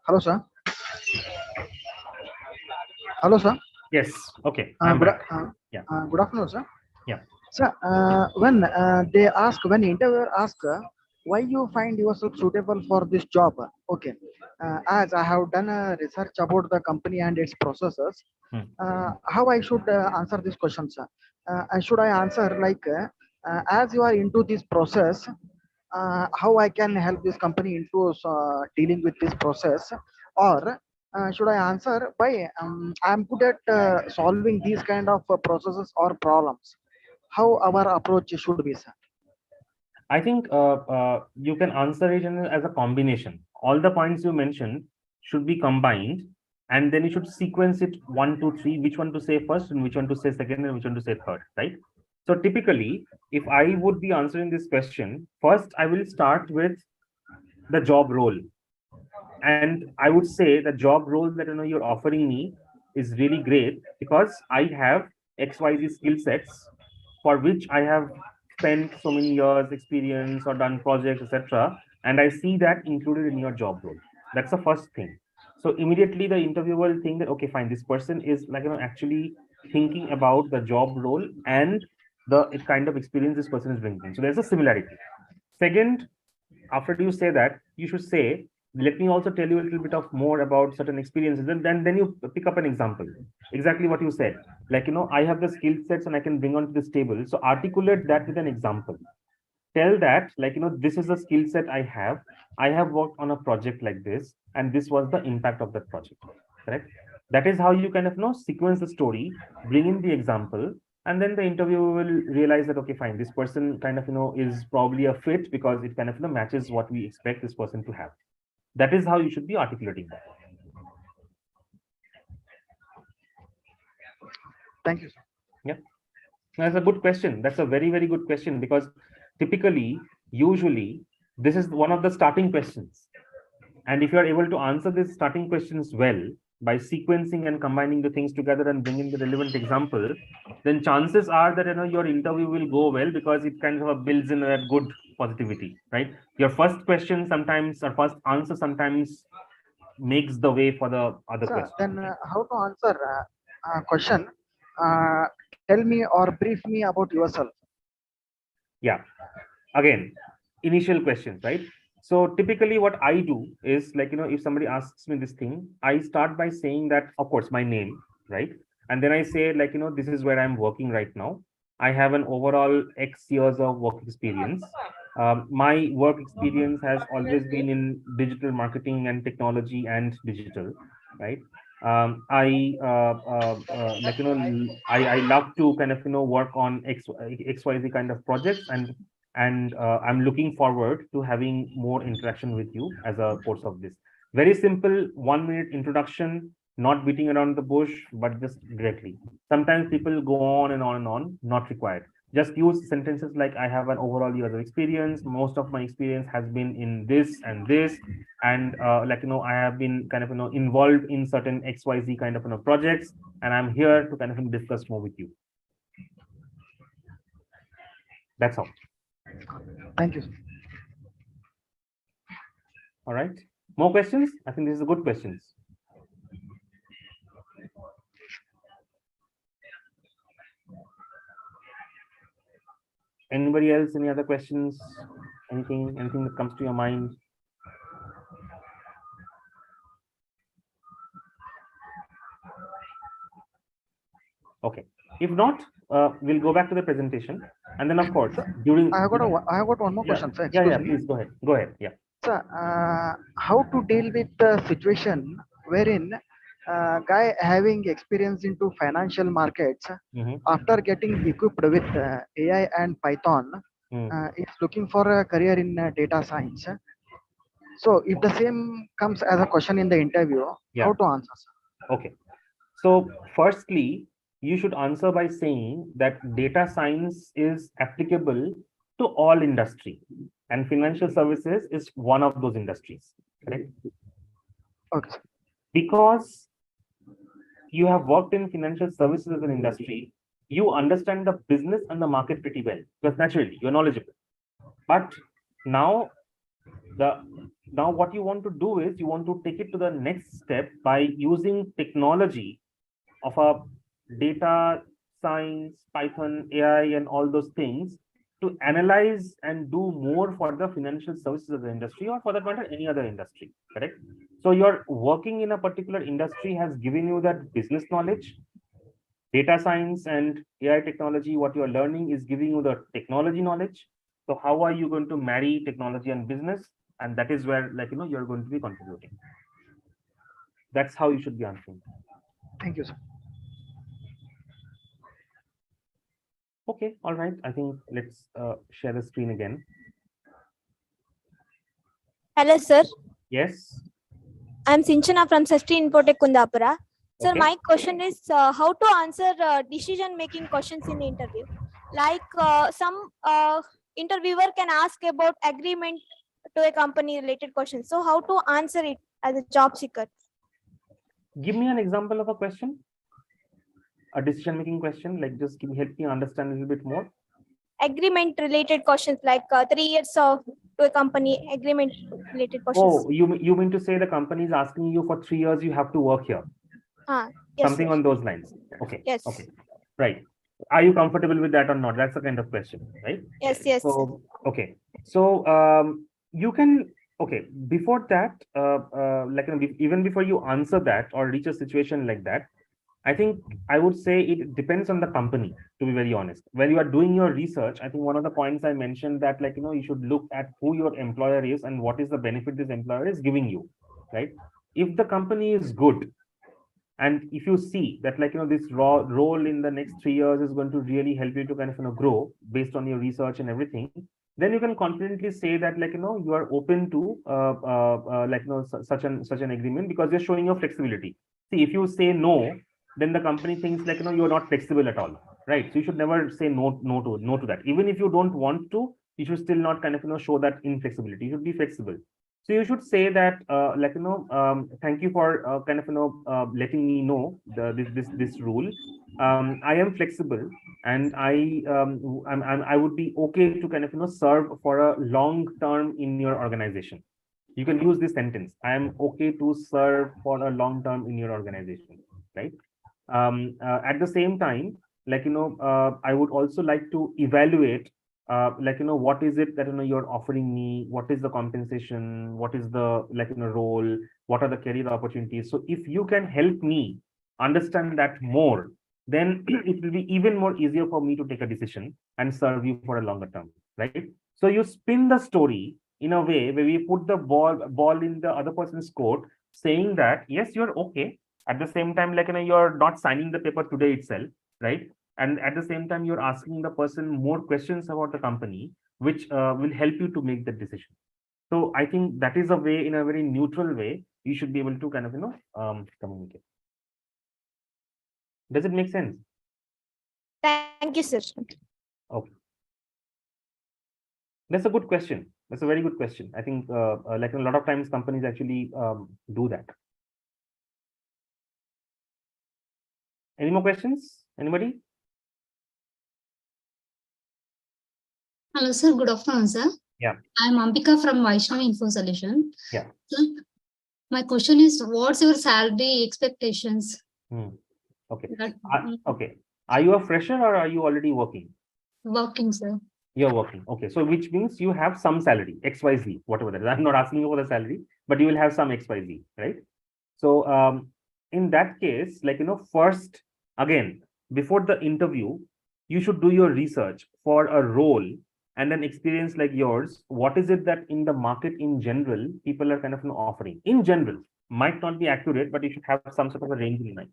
Speaker 3: Hello, sir. Hello, sir.
Speaker 1: Yes. Okay. I'm
Speaker 3: Good,
Speaker 1: back. Yeah.
Speaker 3: good afternoon, sir.
Speaker 1: Yeah.
Speaker 3: Sir, when interviewer ask why you find yourself suitable for this job, okay. As I have done a research about the company and its processes,
Speaker 1: Hmm.
Speaker 3: how I should answer this question, sir? Should I answer like, as you are into this process, how I can help this company into dealing with this process, or should I answer by I'm good at solving these kind of processes or problems? How our approach should be, sir?
Speaker 1: I think you can answer it as a combination. All the points you mentioned should be combined, and then you should sequence it 1, 2, 3, which one to say first, and which one to say second, and which one to say third, right? So typically, if I would be answering this question, first I will start with the job role. And I would say the job role that you're offering me is really great because I have XYZ skill sets for which I have spent so many years experience or done projects, etc. And I see that included in your job role. That's the first thing. So immediately the interviewer will think that okay, fine, this person is like actually thinking about the job role and the kind of experience this person is bringing. So there's a similarity. Second, after you say that, you should say, let me also tell you a little bit of more about certain experiences. And then you pick up an example. Exactly what you said. Like, I have the skill sets and I can bring onto this table. So articulate that with an example. Tell that, like, this is the skill set I have. I have worked on a project like this, and this was the impact of that project. Correct? That is how you kind of sequence the story, bring in the example, and then the interviewer will realize that okay, fine, this person kind of is probably a fit because it kind of matches what we expect this person to have. That is how you should be articulating that.
Speaker 3: Thank you, sir.
Speaker 1: Yeah, that's a good question. That's a very, very good question because typically, usually, this is one of the starting questions. And if you are able to answer these starting questions well by sequencing and combining the things together and bringing the relevant example, then chances are that your interview will go well because it kind of builds in that good positivity, right? Your first question sometimes or first answer sometimes makes the way for the other
Speaker 3: Sir,
Speaker 1: question.
Speaker 3: then how to answer question? Tell me or brief me about yourself.
Speaker 1: Yeah. Again, initial questions, right? So typically what I do is like, if somebody asks me this thing, I start by saying that, of course, my name, right? And then I say like, this is where I'm working right now. I have an overall X years of work experience. My work experience has always been in digital marketing and technology and digital, right? Like, I love to kind of, work on XYZ kind of projects and I'm looking forward to having more interaction with you as a course of this. Very simple 1 minute introduction, not beating around the bush, but just directly. Sometimes people go on and on and on, not required. Just use sentences like I have an overall years of experience. Most of my experience has been in this and this, and like I have been kind of involved in certain XYZ kind of projects, and I'm here to kind of discuss more with you. That's all.
Speaker 3: Thank you, sir.
Speaker 1: All right. More questions? I think these are good questions. Anybody else? Any other questions? Anything that comes to your mind? Okay. If not, we'll go back to the presentation. And then, of course,
Speaker 3: Sir,
Speaker 1: during...
Speaker 3: I have got one more
Speaker 1: Yeah,
Speaker 3: question, sir.
Speaker 1: yeah,
Speaker 3: Excuse me.
Speaker 1: please go ahead. Go ahead. Yeah.
Speaker 3: Sir, how to deal with the situation wherein guy having experience into financial markets
Speaker 1: Mm-hmm.
Speaker 3: after getting equipped with AI and Python is looking for a career in data science. So if the same comes as a question in the interview,
Speaker 1: Yeah.
Speaker 3: how to answer, sir?
Speaker 1: Okay. So firstly, you should answer by saying that data science is applicable to all industry, and financial services is one of those industries, correct?
Speaker 3: Okay, sir.
Speaker 1: Because you have worked in financial services as an industry, you understand the business and the market pretty well, because naturally you're knowledgeable. But now Now what you want to do is you want to take it to the next step by using technology of a data science, Python, AI, and all those things to analyze and do more for the financial services of the industry, or for that matter, any other industry, correct? So you're working in a particular industry has given you that business knowledge. Data science and AI technology, what you're learning is giving you the technology knowledge. So how are you going to marry technology and business? And that is where, like, you're going to be contributing. That's how you should be answering.
Speaker 3: Thank you, sir.
Speaker 1: Okay, all right. I think let's share the screen again.
Speaker 4: Hello, sir.
Speaker 1: Yes.
Speaker 4: I'm Sinchana from Safety Infotech Kundapura. Sir,
Speaker 1: Okay.
Speaker 4: my question is how to answer decision-making questions in interview. Like some interviewer can ask about agreement to a company-related question. So how to answer it as a job seeker?
Speaker 1: Give me an example of a question. A decision-making question. Like, just help me understand a little bit more.
Speaker 4: Agreement-related questions, like 3 years of to a company, agreement-related questions.
Speaker 1: Oh, you mean to say the company is asking you for 3 years you have to work here?
Speaker 4: Yes,
Speaker 1: Something
Speaker 4: sir.
Speaker 1: on those lines. Okay.
Speaker 4: Yes.
Speaker 1: Okay. Right. Are you comfortable with that or not? That's the kind of question, right?
Speaker 4: Yes, yes.
Speaker 1: So, okay. So you can, okay, before that, like even before you answer that or reach a situation like that, I think I would say it depends on the company, to be very honest. When you are doing your research, I think one of the points I mentioned that, like, you should look at who your employer is and what is the benefit this employer is giving you, right? If the company is good, and if you see that, like, this role in the next 3 years is going to really help you to kind of, grow based on your research and everything, then you can confidently say that, like, you are open to like, such an agreement, because you're showing your flexibility. See, if you say no, then the company thinks, like, you're not flexible at all, right? So you should never say no to that. Even if you don't want to, you should still not kind of, show that inflexibility. You should be flexible. So you should say that, like, thank you for kind of, letting me know this rule. I am flexible, and I would be okay to kind of, serve for a long term in your organization. You can use this sentence. I am okay to serve for a long term in your organization, right? At the same time, like, I would also like to evaluate, like, what is it that, you're offering me? What is the compensation? What is the, like, role? What are the career opportunities? So if you can help me understand that more, then it will be even more easier for me to take a decision and serve you for a longer term, right? So you spin the story in a way where we put the ball in the other person's court, saying that, yes, you're okay. At the same time, like, you're not signing the paper today itself, right? And at the same time, you're asking the person more questions about the company, which will help you to make that decision. So I think that is a way, in a very neutral way, you should be able to kind of, communicate. Does it make sense?
Speaker 4: Thank you, sir.
Speaker 1: Okay. That's a good question. That's a very good question. I think, like, a lot of times companies actually do that. Any more questions? Anybody?
Speaker 2: Hello, sir. Good afternoon, sir.
Speaker 1: Yeah.
Speaker 2: I'm Ambika from Vaishnavi Info Solution.
Speaker 1: Yeah.
Speaker 2: Sir, my question is, what's your salary expectations?
Speaker 1: Okay.
Speaker 2: That,
Speaker 1: Okay. Are you a fresher or are you already working?
Speaker 2: working, sir.
Speaker 1: You're working. Okay. So which means you have some salary, XYZ, whatever that is. I'm not asking you for the salary, but you will have some XYZ, right? So in that case, like, first, again, before the interview, you should do your research for a role and an experience like yours. What is it that in the market in general, people are kind of offering? In general, might not be accurate, but you should have some sort of a range in mind.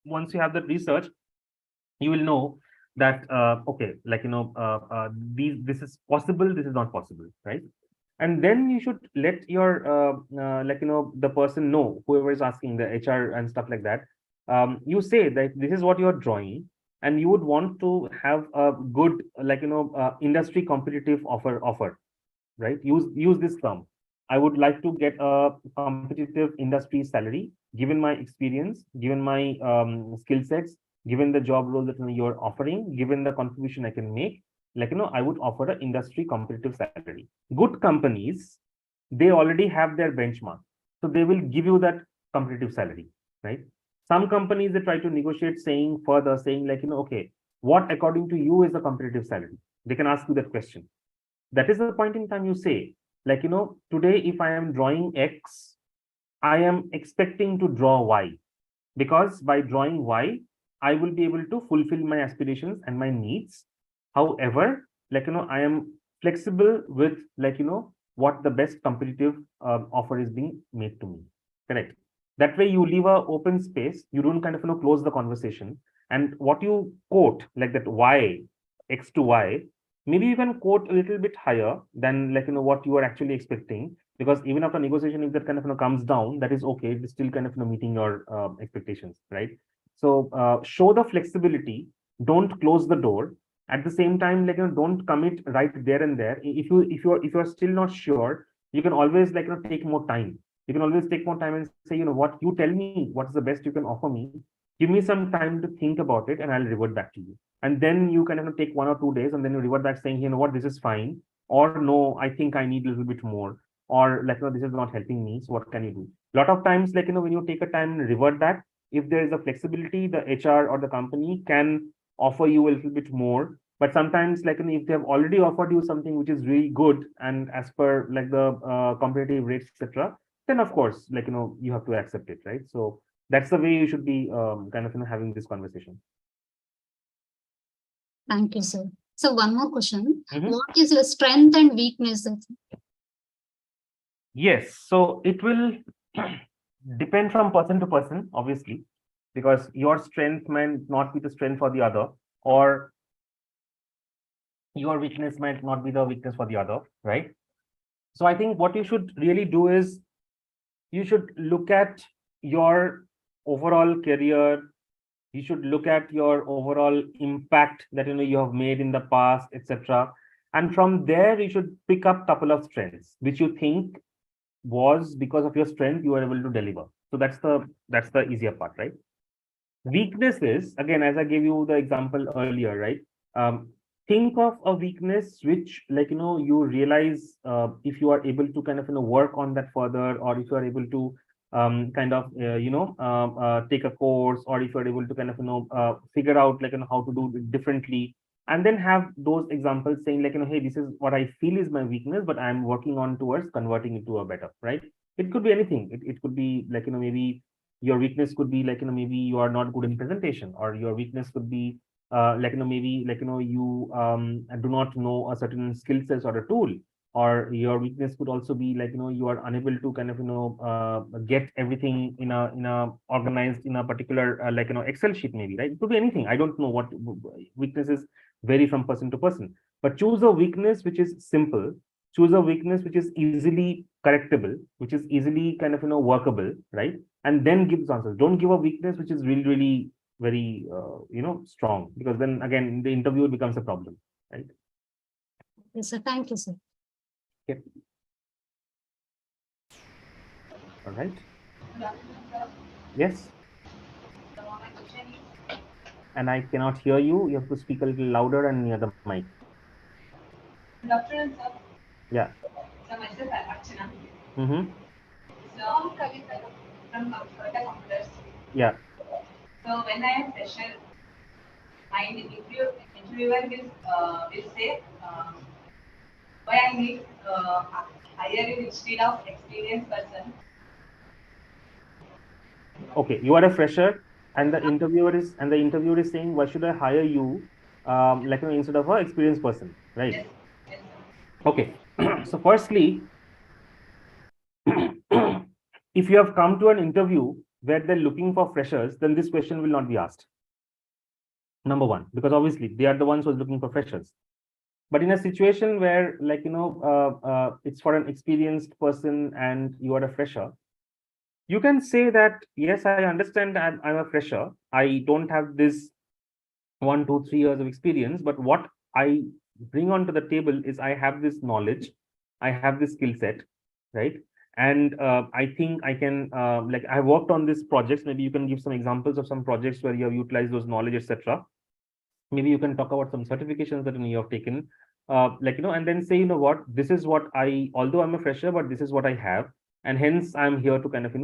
Speaker 1: Once you have that research, you will know that, okay, like, this is possible, this is not possible, right? And then you should let your, like, the person know, whoever is asking, the HR and stuff like that. You say that this is what you're drawing, and you would want to have a good, like, industry competitive offer, right? Use this term. I would like to get a competitive industry salary, given my experience, given my skill sets, given the job role that you're offering, given the contribution I can make. Like, I would offer an industry competitive salary. Good companies they already have their benchmark. So they will give you that competitive salary, right? Some companies, they try to negotiate saying further, saying like, okay, what according to you is a competitive salary? They can ask you that question. That is the point in time you say, like, today, if I am drawing X, I am expecting to draw Y, because by drawing Y, I will be able to fulfill my aspirations and my needs. However, like, I am flexible with, like, what the best competitive offer is being made to me. Correct. That way you leave a open space. You don't kind of, close the conversation. And what you quote, like that Y, X to Y, maybe you can quote a little bit higher than, like, what you are actually expecting, because even after negotiation, if that kind of, comes down, that is okay. It's still kind of, meeting your expectations, right? So show the flexibility, don't close the door. At the same time, like, don't commit right there and there. If you're still not sure, you can always, like, take more time. You can always take more time and say, what, you tell me what is the best you can offer me. Give me some time to think about it, and I'll revert back to you. And then you kind of take 1 or 2 days, and then you revert back saying, what, this is fine, or no, I think I need a little bit more, or like, this is not helping me. So what can you do? A lot of times, like, when you take a time and revert back, if there is a flexibility, the HR or the company can offer you a little bit more. But sometimes, like, if they have already offered you something which is really good and as per like the competitive rates, etc., then of course, like, you have to accept it, right? So that's the way you should be kind of, having this conversation.
Speaker 2: Thank you, sir. So one more question.
Speaker 1: Mhm.
Speaker 2: What is your strength and weaknesses?
Speaker 1: Yes, so it will depend from person to person, obviously, because your strength might not be the strength for the other, or your weakness might not be the weakness for the other, right? So I think what you should really do is you should look at your overall career. You should look at your overall impact that you have made in the past, etc. And from there, you should pick up a couple of strengths which you think was because of your strength you are able to deliver. So that's the easier part, right? Weaknesses, again, as I gave you the example earlier, right? Think of a weakness which, like, you realize if you are able to kind of work on that further, or if you are able to kind of take a course, or if you are able to kind of figure out, like, how to do it differently, and then have those examples saying, like, hey, this is what I feel is my weakness, but I'm working on towards converting it to a better, right? It could be anything. It could be, like, maybe your weakness could be, like, maybe you are not good in presentation, or your weakness could be like, maybe, like, you do not know a certain skill sets or a tool, or your weakness could also be, like, you are unable to kind of get everything in a organized in a particular like, Excel sheet, maybe, right? It could be anything. I don't know what weaknesses vary from person to person, but choose a weakness which is simple. Choose a weakness which is easily correctable, which is easily kind of workable, right? And then give the answers. Don't give a weakness which is really, really very strong, because then again the interview becomes a problem, right?
Speaker 2: Yes, sir. Thank you, sir.
Speaker 1: Okay. All right. Yes. And I cannot hear you. You have to speak a little louder and near the mic.
Speaker 5: Good afternoon, sir.
Speaker 1: Yeah.
Speaker 5: So myself, I'm Archana.
Speaker 1: Mm-hmm.
Speaker 5: So I'm Kavita from Computer Computers.
Speaker 1: Yeah.
Speaker 5: So when I am fresher, my interviewer will say why I need hire you instead of experienced person.
Speaker 1: Okay. You are a fresher, and the interviewer is saying, why should I hire you, like, instead of an experienced person, right?
Speaker 5: Yes, yes, sir.
Speaker 1: Okay. So firstly, if you have come to an interview where they're looking for freshers, then this question will not be asked. Number one, because obviously they are the ones who are looking for freshers. But in a situation where, like, it's for an experienced person and you are a fresher, you can say that, yes, I understand I'm a fresher. I don't have this 1, 2, 3 years of experience, but what I bring onto the table is I have this knowledge, I have this skill set, right? And I think I can, like, I worked on these projects. Maybe you can give some examples of some projects where you have utilized those knowledge, etc. Maybe you can talk about some certifications that you have taken, and then say, what, this is what although I'm a fresher, but this is what I have, and hence I'm here to kind of,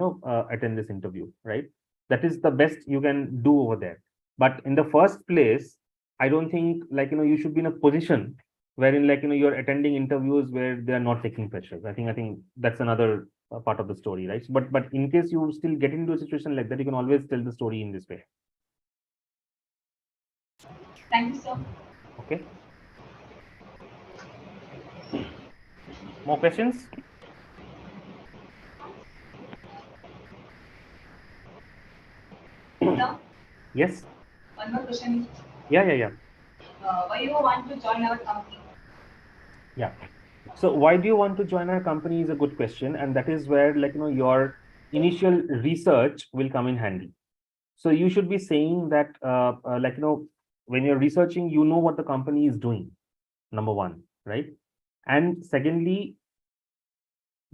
Speaker 1: attend this interview, right? That is the best you can do over there. But in the first place, I don't think you should be in a position wherein you're attending interviews where they are not taking freshers. I think that's another part of the story, right? But in case you still get into a situation like that, you can always tell the story in this way.
Speaker 5: Thank you, sir.
Speaker 1: Okay. More questions?
Speaker 5: Sir,
Speaker 1: Yes.
Speaker 5: one more question.
Speaker 1: Yeah.
Speaker 5: Why you want to join our company?
Speaker 1: Yeah. So why do you want to join our company is a good question. And that is where your initial research will come in handy. So you should be saying that when you're researching, what the company is doing, number one, right? And secondly,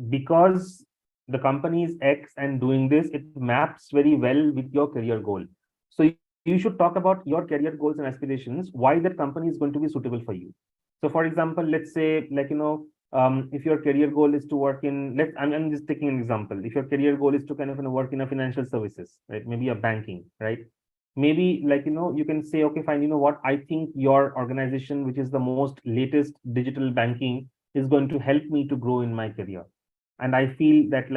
Speaker 1: because the company is X and doing this, it maps very well with your career goal. So you should talk about your career goals and aspirations, why that company is going to be suitable for you. So for example, let's say if your career goal is to work in, I'm just taking an example. If your career goal is to kind of work in a financial services, right? Maybe a banking, right? Maybe you can say, okay, fine, what, I think your organization, which is the most latest digital banking, is going to help me to grow in my career. And I feel that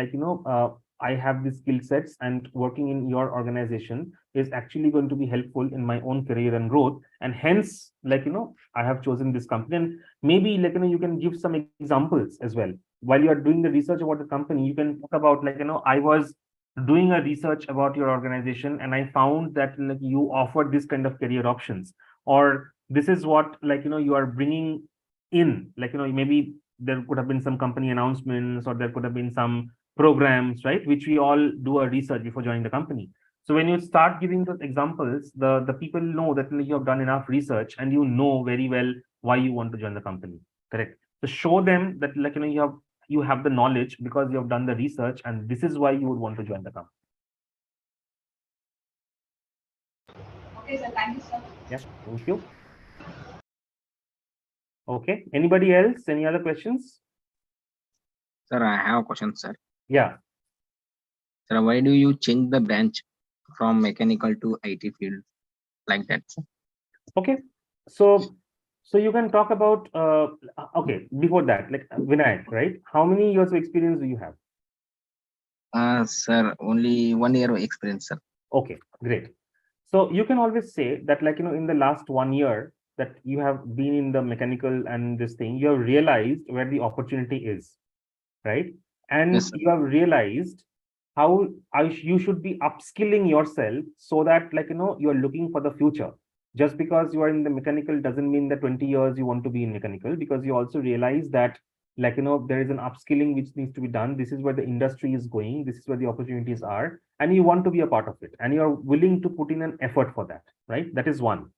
Speaker 1: I have the skill sets, and working in your organization is actually going to be helpful in my own career and growth, and hence I have chosen this company. And maybe you can give some examples as well while you are doing the research about the company. You can talk about I was doing a research about your organization, and I found that you offer this kind of career options, or this is what you are bringing in, maybe there could have been some company announcements, or there could have been some programs, right, which we all do a research before joining the company. So when you start giving those examples, the people know that you have done enough research, and you know very well why you want to join the company. Correct. So show them that you have the knowledge because you have done the research, and this is why you would want to join the company.
Speaker 5: Okay, sir. Thank you, sir.
Speaker 1: Yeah, thank you. Okay, anybody else? Any other questions?
Speaker 6: Sir, I have a question, sir.
Speaker 1: Yeah.
Speaker 6: Sir, why do you change the branch from mechanical to IT field like that, sir?
Speaker 1: Okay, so you can talk about okay, before that, Vinayak, right? How many years of experience do you have?
Speaker 6: Sir, only 1 year of experience, sir.
Speaker 1: Okay, great. So you can always say that in the last 1 year that you have been in the mechanical and this thing, you have realized where the opportunity is, right? And
Speaker 6: Yes, sir.
Speaker 1: you have realized how you should be upskilling yourself, so that you are looking for the future. Just because you are in the mechanical doesn't mean that 20 years you want to be in mechanical, because you also realize that there is an upskilling which needs to be done. This is where the industry is going, this is where the opportunities are, and you want to be a part of it, and you are willing to put in an effort for that, right? That is one.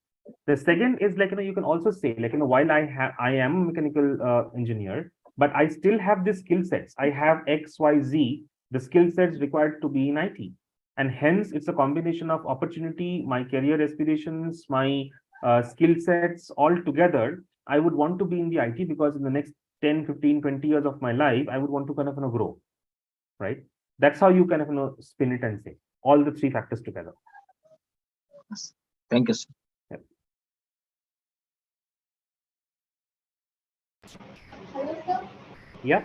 Speaker 1: The second is you can also say while I am a mechanical engineer, but I still have the skill sets. I have XYZ, the skill sets required to be in IT. And hence it's a combination of opportunity, my career aspirations, my skill sets all together. I would want to be in the IT because in the next 10, 15, 20 years of my life, I would want to kind of grow, right? That's how you kind of spin it and say all the three factors together.
Speaker 6: Yes. Thank you, sir.
Speaker 7: Hello, sir.
Speaker 1: Yeah.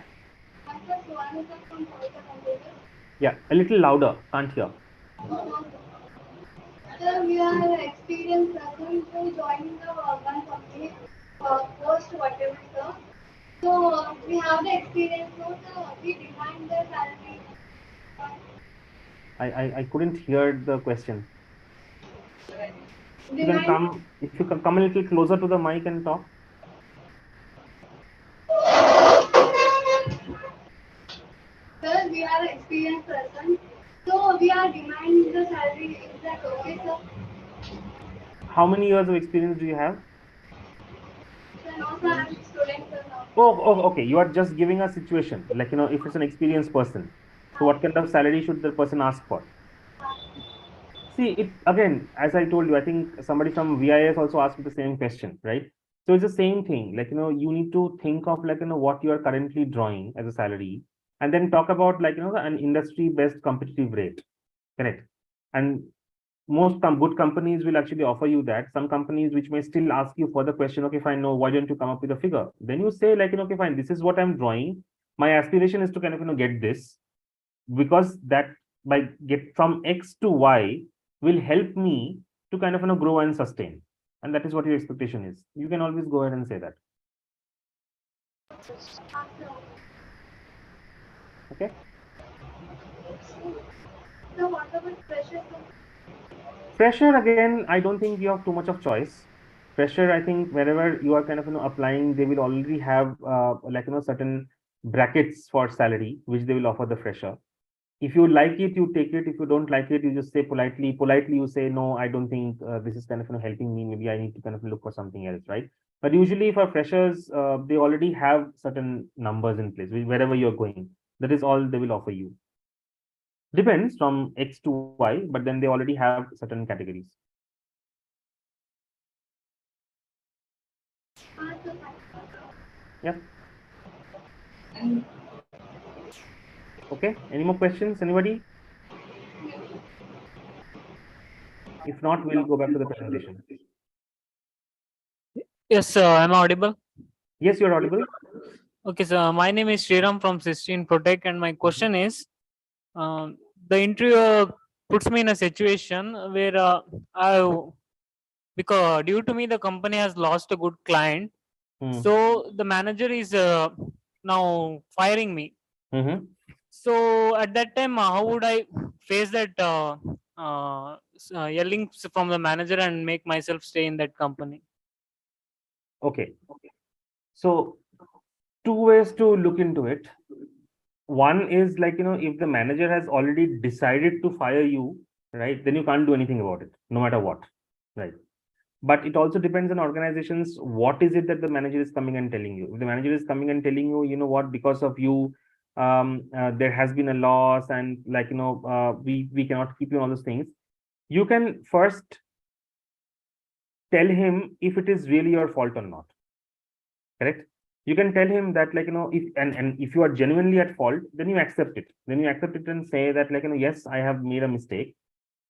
Speaker 7: I'm from Soumyajit from Kolkata.
Speaker 1: Yeah, a little louder, can't hear.
Speaker 7: Sir, we are experienced person to join the one company post whatever, sir. So we have the experience, so we demand the salary.
Speaker 1: I couldn't hear the question. You can
Speaker 7: Demand,
Speaker 1: come, if you can come a little closer to the mic and talk.
Speaker 7: sir, we are experienced person, so we are demanding the salary. Is that okay, sir?
Speaker 1: How many years of experience do you have?
Speaker 7: Sir, no, sir, I'm a student, sir. Now.
Speaker 1: Okay. You are just giving a situation, if it's an experienced person. So what kind of salary should the person ask for? See, it again, as I told you, I think somebody from VIS also asked me the same question, right? So it's the same thing, like, you need to think of like, what you are currently drawing as a salary, and then talk about like, an industry best competitive rate. Correct. And most good companies will actually offer you that. Some companies which may still ask you for the question, okay, fine, no, why don't you come up with a figure? Then you say like, okay, fine, this is what I'm drawing. My aspiration is to kind of, get this, because that by get from X to Y will help me to kind of, grow and sustain. And that is what your expectation is. You can always go ahead and say that. Okay.
Speaker 7: So what about pressure?
Speaker 1: Fresher, again, I don't think you have too much of choice. Fresher, I think wherever you are kind of, applying, they will already have like, certain brackets for salary, which they will offer the fresher. If you like it, you take it. If you don't like it, you just say politely you say, no, I don't think this is kind of, helping me. Maybe I need to kind of look for something else, right? But usually for freshers, they already have certain numbers in place wherever you're going. That is all they will offer you. Depends from X to Y, but then they already have certain categories. Yeah. Okay. Any more questions? Anybody? If not, we'll go back to the presentation.
Speaker 8: Yes, I'm audible.
Speaker 1: Yes, you're audible.
Speaker 8: Okay, so my name is Sriram from Sistine Protect, and my question is, um, the interviewer puts me in a situation where because due to me the company has lost a good client, so the manager is now firing me.
Speaker 1: Mm-hmm.
Speaker 8: So at that time, how would I face that yelling from the manager and make myself stay in that company?
Speaker 1: Okay. So two ways to look into it. One is like, if the manager has already decided to fire you, right, then you can't do anything about it, no matter what, right? But it also depends on organizations. What is it that the manager is coming and telling you? If the manager is coming and telling you, you know what, because of you, there has been a loss, and like, we cannot keep you on all those things, you can first tell him if it is really your fault or not. Correct. You can tell him that, like, if and if you are genuinely at fault, then you accept it. Then you accept it and say that, like, yes, I have made a mistake,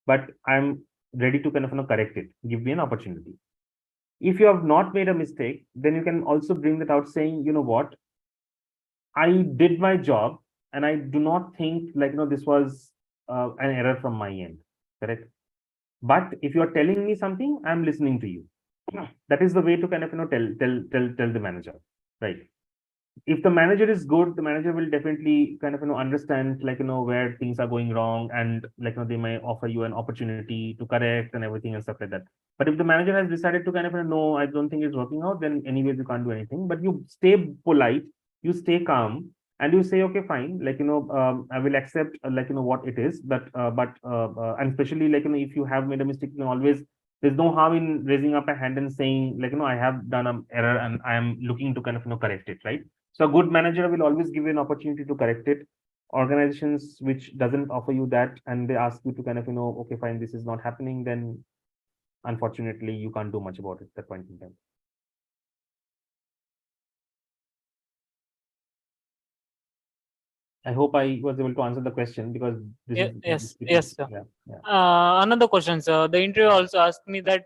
Speaker 1: but I'm ready to kind of, correct it. Give me an opportunity. If you have not made a mistake, then you can also bring that out saying, you know what, I did my job, and I do not think like, this was an error from my end. Correct. But if you are telling me something, I'm listening to you. That is the way to kind of, tell the manager, right? If the manager is good, the manager will definitely kind of, understand, like, where things are going wrong, and like, they may offer you an opportunity to correct and everything and stuff like that. But if the manager has decided to kind of, no, I don't think it's working out, then anyways you can't do anything. But you stay polite, you stay calm, and you say, okay, fine, like, I will accept like, what it is. And especially like, if you have made a mistake, you can always, there's no harm in raising up a hand and saying, like, I have done an error and I am looking to kind of, correct it, right? So a good manager will always give you an opportunity to correct it. Organizations which doesn't offer you that, and they ask you to kind of, okay, fine, this is not happening, then unfortunately you can't do much about it at that point in time. I hope I was able to answer the question, because this is
Speaker 8: Yes, sir.
Speaker 1: yeah.
Speaker 8: Another question, sir. The interview also asked me that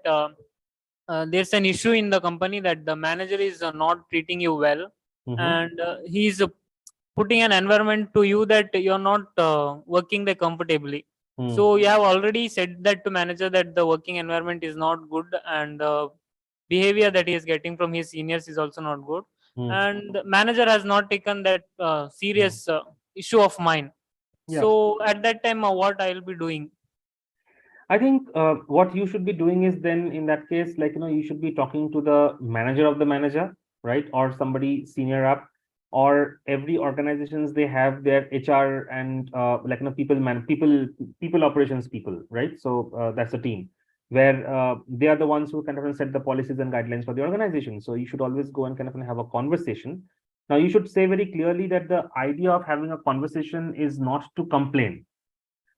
Speaker 8: there's an issue in the company that the manager is not treating you well, and he's putting an environment to you that you're not working there comfortably. So you have already said that to manager that the working environment is not good, and the behavior that he is getting from his seniors is also not good. And the manager has not taken that serious issue of mine.
Speaker 1: Yeah.
Speaker 8: So at that time, what I will be doing?
Speaker 1: I think what you should be doing is, then in that case, like, you should be talking to the manager of the manager, right? Or somebody senior up, or every organizations, they have their HR and like, people operations people, right? So that's a team where they are the ones who kind of set the policies and guidelines for the organization. So you should always go and kind of have a conversation. Now you should say very clearly that the idea of having a conversation is not to complain.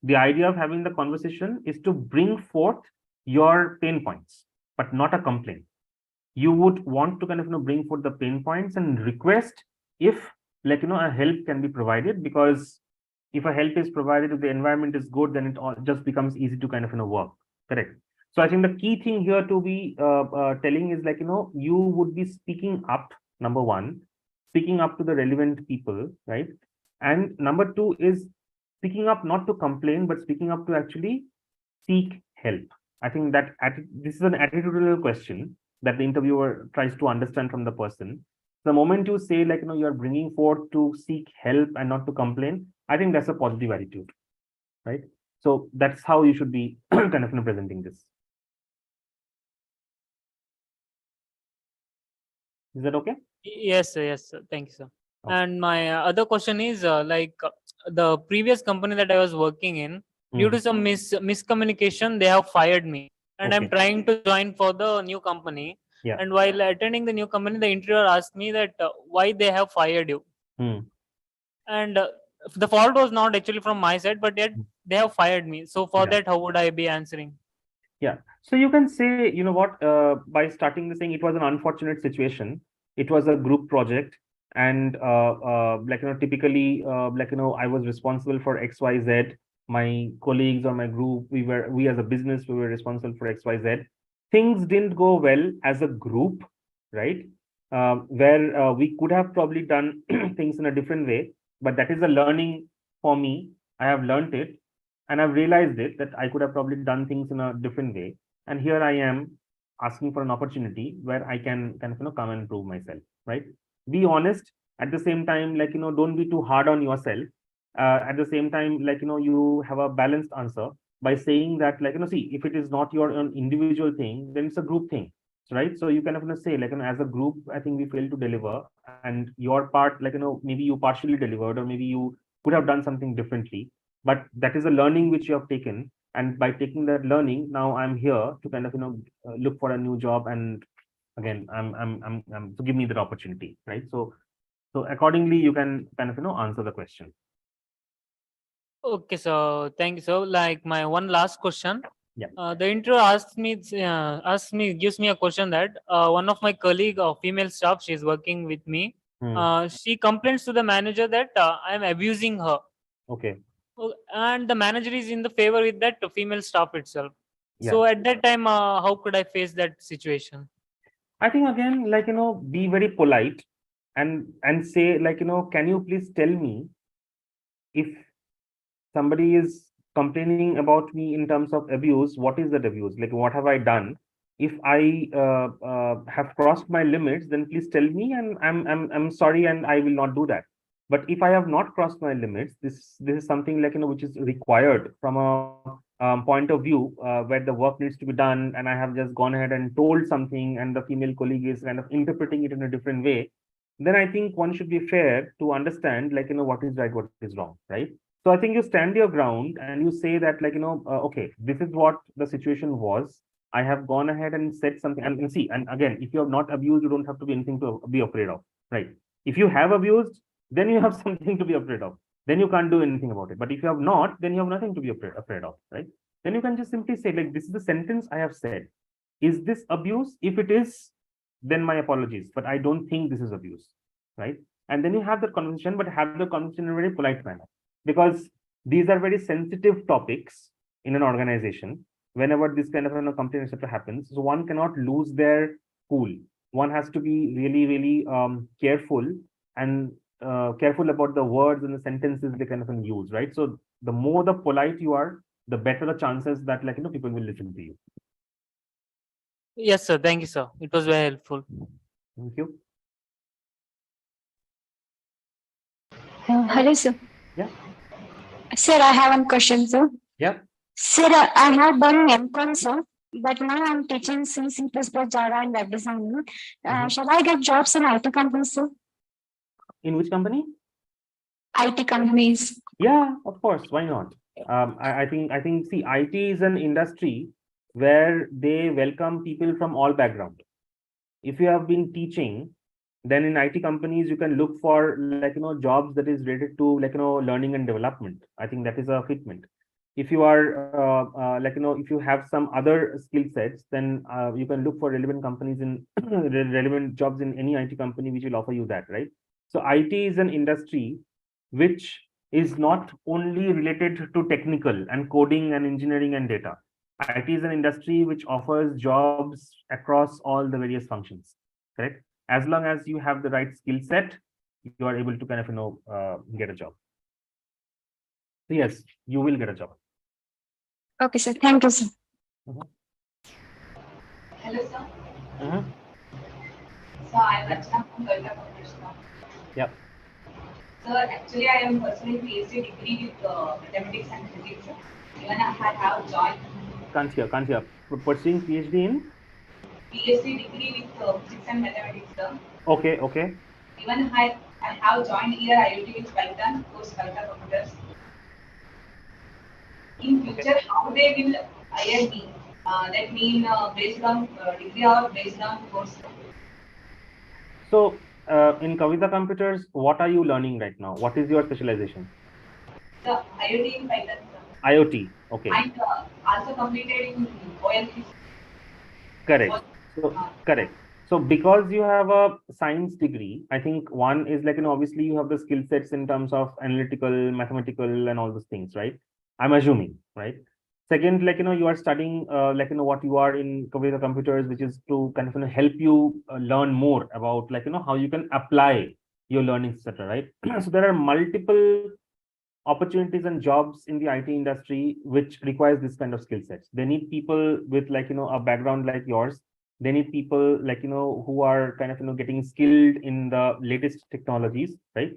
Speaker 1: The idea of having the conversation is to bring forth your pain points, but not a complaint. you would want to kind of, bring forth the pain points and request if like, a help can be provided, because if a help is provided, if the environment is good, then it all just becomes easy to kind of, work. Correct. So I think the key thing here to be telling is like, you would be speaking up, number one, speaking up to the relevant people, right? And number two is speaking up not to complain, but speaking up to actually seek help. I think that this is an attitudinal question that the interviewer tries to understand from the person. The moment you say like, you're bringing forth to seek help and not to complain, I think that's a positive attitude, right? So that's how you should be kind of presenting this. Is that okay?
Speaker 8: Yes, sir. Yes, sir. Thank you, sir.
Speaker 1: Okay.
Speaker 8: And my other question is the previous company that I was working in, due to some miscommunication, they have fired me. And I'm
Speaker 1: Okay.
Speaker 8: trying to join for the new company.
Speaker 1: Yeah.
Speaker 8: And while attending the new company, the interviewer asked me that why they have fired you. And the fault was not actually from my side, but yet they have fired me. So for
Speaker 1: Yeah.
Speaker 8: that, how would I be answering?
Speaker 1: Yeah. So you can say, you know what, by starting the saying, it was an unfortunate situation. It was a group project. And like, typically, like, I was responsible for XYZ. My colleagues or my group, we as a business, we were responsible for XYZ. Things didn't go well as a group, right? Where we could have probably done things in a different way, but that is a learning for me. I have learned it. And I've realized it that I could have probably done things in a different way. And here I am asking for an opportunity where I can kind of, come and prove myself, right? Be honest at the same time, like, don't be too hard on yourself. At the same time, like, you have a balanced answer by saying that, like, see, if it is not your own individual thing, then it's a group thing, right? So you kind of say, like, as a group, I think we failed to deliver, and your part, like, maybe you partially delivered, or maybe you could have done something differently, but that is a learning which you have taken, and by taking that learning, now I'm here to kind of, look for a new job, and again, I'm to give me that opportunity, right? So accordingly, you can kind of, answer the question.
Speaker 8: Okay, so thank you. So like my one last question.
Speaker 1: Yeah.
Speaker 8: The interviewer gives me a question that one of my colleague or female staff, she's working with me. She complains to the manager that I'm abusing her.
Speaker 1: Okay.
Speaker 8: And the manager is in the favor with that female staff itself.
Speaker 1: Yeah.
Speaker 8: So at that time, how could I face that situation?
Speaker 1: I think again, like, be very polite and say, like, can you please tell me if somebody is complaining about me in terms of abuse, what is that abuse? Like, what have I done? If I have crossed my limits, then please tell me, and I'm sorry, and I will not do that. But if I have not crossed my limits, this is something like, which is required from a point of view where the work needs to be done, and I have just gone ahead and told something, and the female colleague is kind of interpreting it in a different way, then I think one should be fair to understand, like, what is right, what is wrong, right? So I think you stand your ground and you say that, like, okay, this is what the situation was. I have gone ahead and said something, and see, and again, if you have not abused, you don't have to be anything to be afraid of, right? If you have abused, then you have something to be afraid of. Then you can't do anything about it. But if you have not, then you have nothing to be afraid of, right? Then you can just simply say, like, this is the sentence I have said. Is this abuse? If it is, then my apologies, but I don't think this is abuse, right? And then you have the conversation, but have the conversation in a very polite manner, because these are very sensitive topics in an organization. Whenever this kind of complaint, etc., happens, so one cannot lose their cool. One has to be really, really careful and careful about the words and the sentences they kind of use, right? So the more the polite you are, the better the chances that, like, people will listen to you.
Speaker 8: Yes, sir. Thank you, sir. It was very helpful.
Speaker 1: Thank you.
Speaker 9: Hello, sir.
Speaker 1: Yeah.
Speaker 9: Sir, I have one question, sir.
Speaker 1: Yeah.
Speaker 9: Sir, I have done M.Com, sir, but now I'm teaching C, C++, Java, and web design. Shall I get jobs in IT companies, sir?
Speaker 1: In which company?
Speaker 9: IT companies.
Speaker 1: Yeah, of course. Why not? I think, see, IT is an industry where they welcome people from all backgrounds. If you have been teaching, then in IT companies, you can look for, like, jobs that is related to, like, learning and development. I think that is a fitment. If you are if you have some other skill sets, then you can look for relevant companies in relevant jobs in any IT company which will offer you that, right? So IT is an industry which is not only related to technical and coding and engineering and data. IT is an industry which offers jobs across all the various functions, correct? As long as you have the right skill set, you are able to kind of get a job. So yes, you will get a job.
Speaker 9: Okay, sir. Thank you, sir.
Speaker 5: Hello, sir.
Speaker 1: Mhm.
Speaker 5: So I'm Rachna from Kavita Competition.
Speaker 1: Yep.
Speaker 5: So actually, I am pursuing PhD degree with mathematics and physics. Even I have joined
Speaker 1: Can't hear, can't hear. Pursuing PhD in?
Speaker 5: PhD degree with physics and mathematics. Sir.
Speaker 1: Okay, okay.
Speaker 5: Even I have joined here IoT with Python course Kavita Computers. In future, how they will hire me? That mean based on degree or based on course?
Speaker 1: So in Kavita Computers, what are you learning right now? What is your specialization?
Speaker 5: The IoT in Python.
Speaker 1: IoT. Okay.
Speaker 5: And also completed in OLC.
Speaker 1: Correct. So correct. So because you have a science degree, I think one is obviously you have the skill sets in terms of analytical, mathematical, and all those things, right? I'm assuming, right? Second, you are studying what you are in Kavita Computers, which is to kind of help you learn more about how you can apply your learning, etc. Right? So there are multiple opportunities and jobs in the IT industry which requires this kind of skill sets. They need people with a background like yours. They need people who are kind of getting skilled in the latest technologies, right?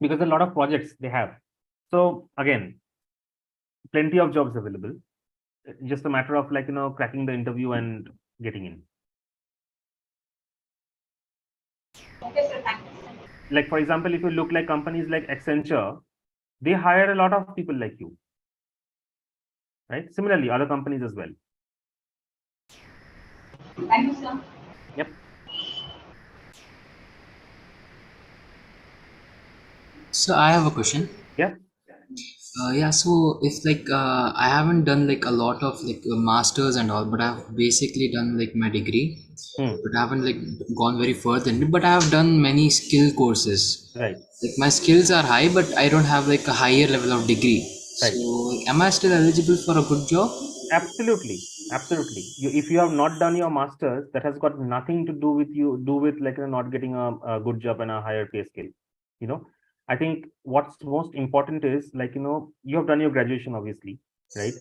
Speaker 1: Because a lot of projects they have. So again, plenty of jobs available. Just a matter of cracking the interview and getting in.
Speaker 5: Okay, sir. Thank you.
Speaker 1: Like for example, if you look like companies like Accenture, they hire a lot of people like you, right? Similarly, other companies as well.
Speaker 5: Thank you, sir.
Speaker 1: Yep.
Speaker 10: So I have a question.
Speaker 1: Yeah.
Speaker 10: Yeah, so if I haven't done like a lot of masters and all, but I've basically done like my degree, but I haven't gone very further in it, but I have done many skill courses.
Speaker 1: Right.
Speaker 10: Like my skills are high, but I don't have like a higher level of degree.
Speaker 1: Right.
Speaker 10: So am I still eligible for a good job?
Speaker 1: Absolutely, absolutely. If you have not done your masters, that has got nothing to do with not getting a good job and a higher pay scale. I think what's most important is you have done your graduation, obviously, right?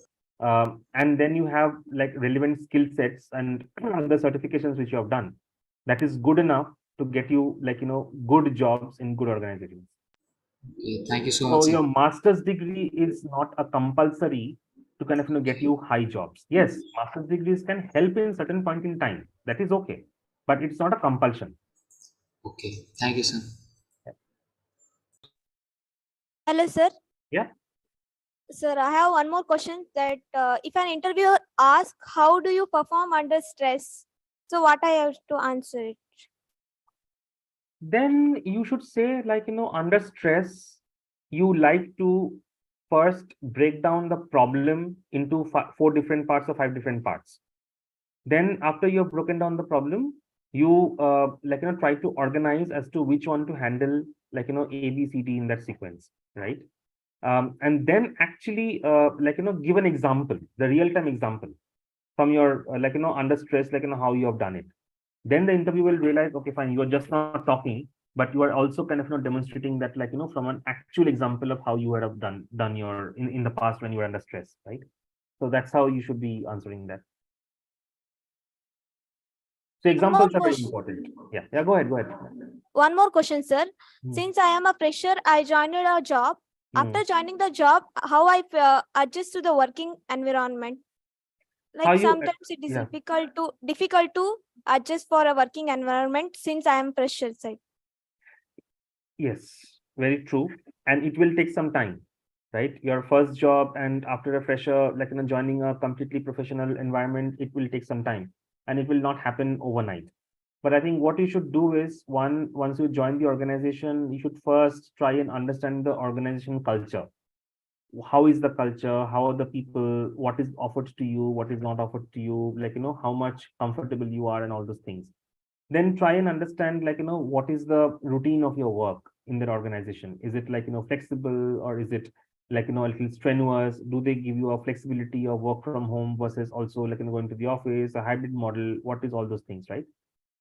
Speaker 1: And then you have relevant skill sets and the certifications which you have done. That is good enough to get you good jobs in good organizations.
Speaker 10: Okay, thank you so much,
Speaker 1: So
Speaker 10: sir.
Speaker 1: your master's degree is not a compulsory to kind of get you high jobs. Yes, master's degrees can help in certain point in time. That is okay, but it's not a compulsion.
Speaker 10: Okay, thank you, sir.
Speaker 4: Hello, sir.
Speaker 1: Yeah.
Speaker 4: Sir, I have one more question that if an interviewer asks, how do you perform under stress? So what I have to answer it?
Speaker 1: Then you should say under stress, you like to first break down the problem into 4 different parts or 5 different parts. Then after you have broken down the problem, you try to organize as to which one to handle A, B, C, D in that sequence, right? And then actually give an example, the real-time example from your under stress, how you have done it. Then the interview will realize, okay, fine, you are just not talking, but you are also kind of demonstrating that from an actual example of how you would have done your in the past when you were under stress, right? So that's how you should be answering that. So examples are very important. Yeah, go ahead.
Speaker 4: One more question, sir. Since I am a fresher, I joined a job. After joining the job, how I adjust to the working environment? Like sometimes it is difficult to adjust for a working environment since I am fresher side.
Speaker 1: Yes, very true. And it will take some time, right? Your first job and after a fresher, joining a completely professional environment, it will take some time and it will not happen overnight. But I think what you should do is once you join the organization, you should first try and understand the organization culture. how is the culture, how are the people, what is offered to you, what is not offered to you, like, how much comfortable you are and all those things. Then try and understand, like, what is the routine of your work in their organization. Is it like, flexible, or is it like, a little strenuous? Do they give you a flexibility of work from home versus also like, going to the office, a hybrid model? What is all those things, right?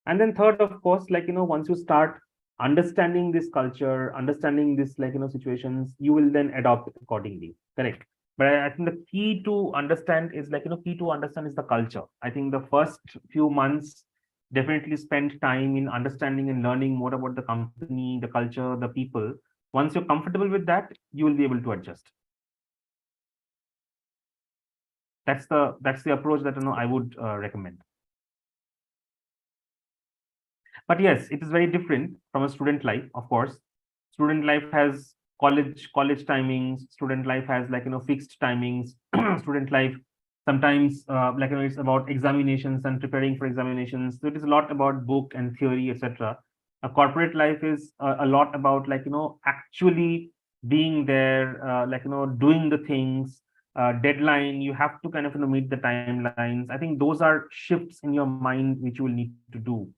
Speaker 1: And then third, of course, like, once you start understanding this culture, understanding this, like, situations, you will then adopt accordingly. Correct. But I think the key to understand is like, key to understand is the culture. I think the first few months, definitely spend time in understanding and learning more about the company, the culture, the people. Once you're comfortable with that, you will be able to adjust. That's the approach that I would recommend. But yes, it is very different from a student life, of course. Student life has college timings. Student life has, like, fixed timings. Student life sometimes, like, it's about examinations and preparing for examinations. So it is a lot about book and theory, etc. A corporate life is a lot about, like, actually being there, like, doing the things, deadline. You have to kind of, meet the timelines. I think those are shifts in your mind which you will need to do.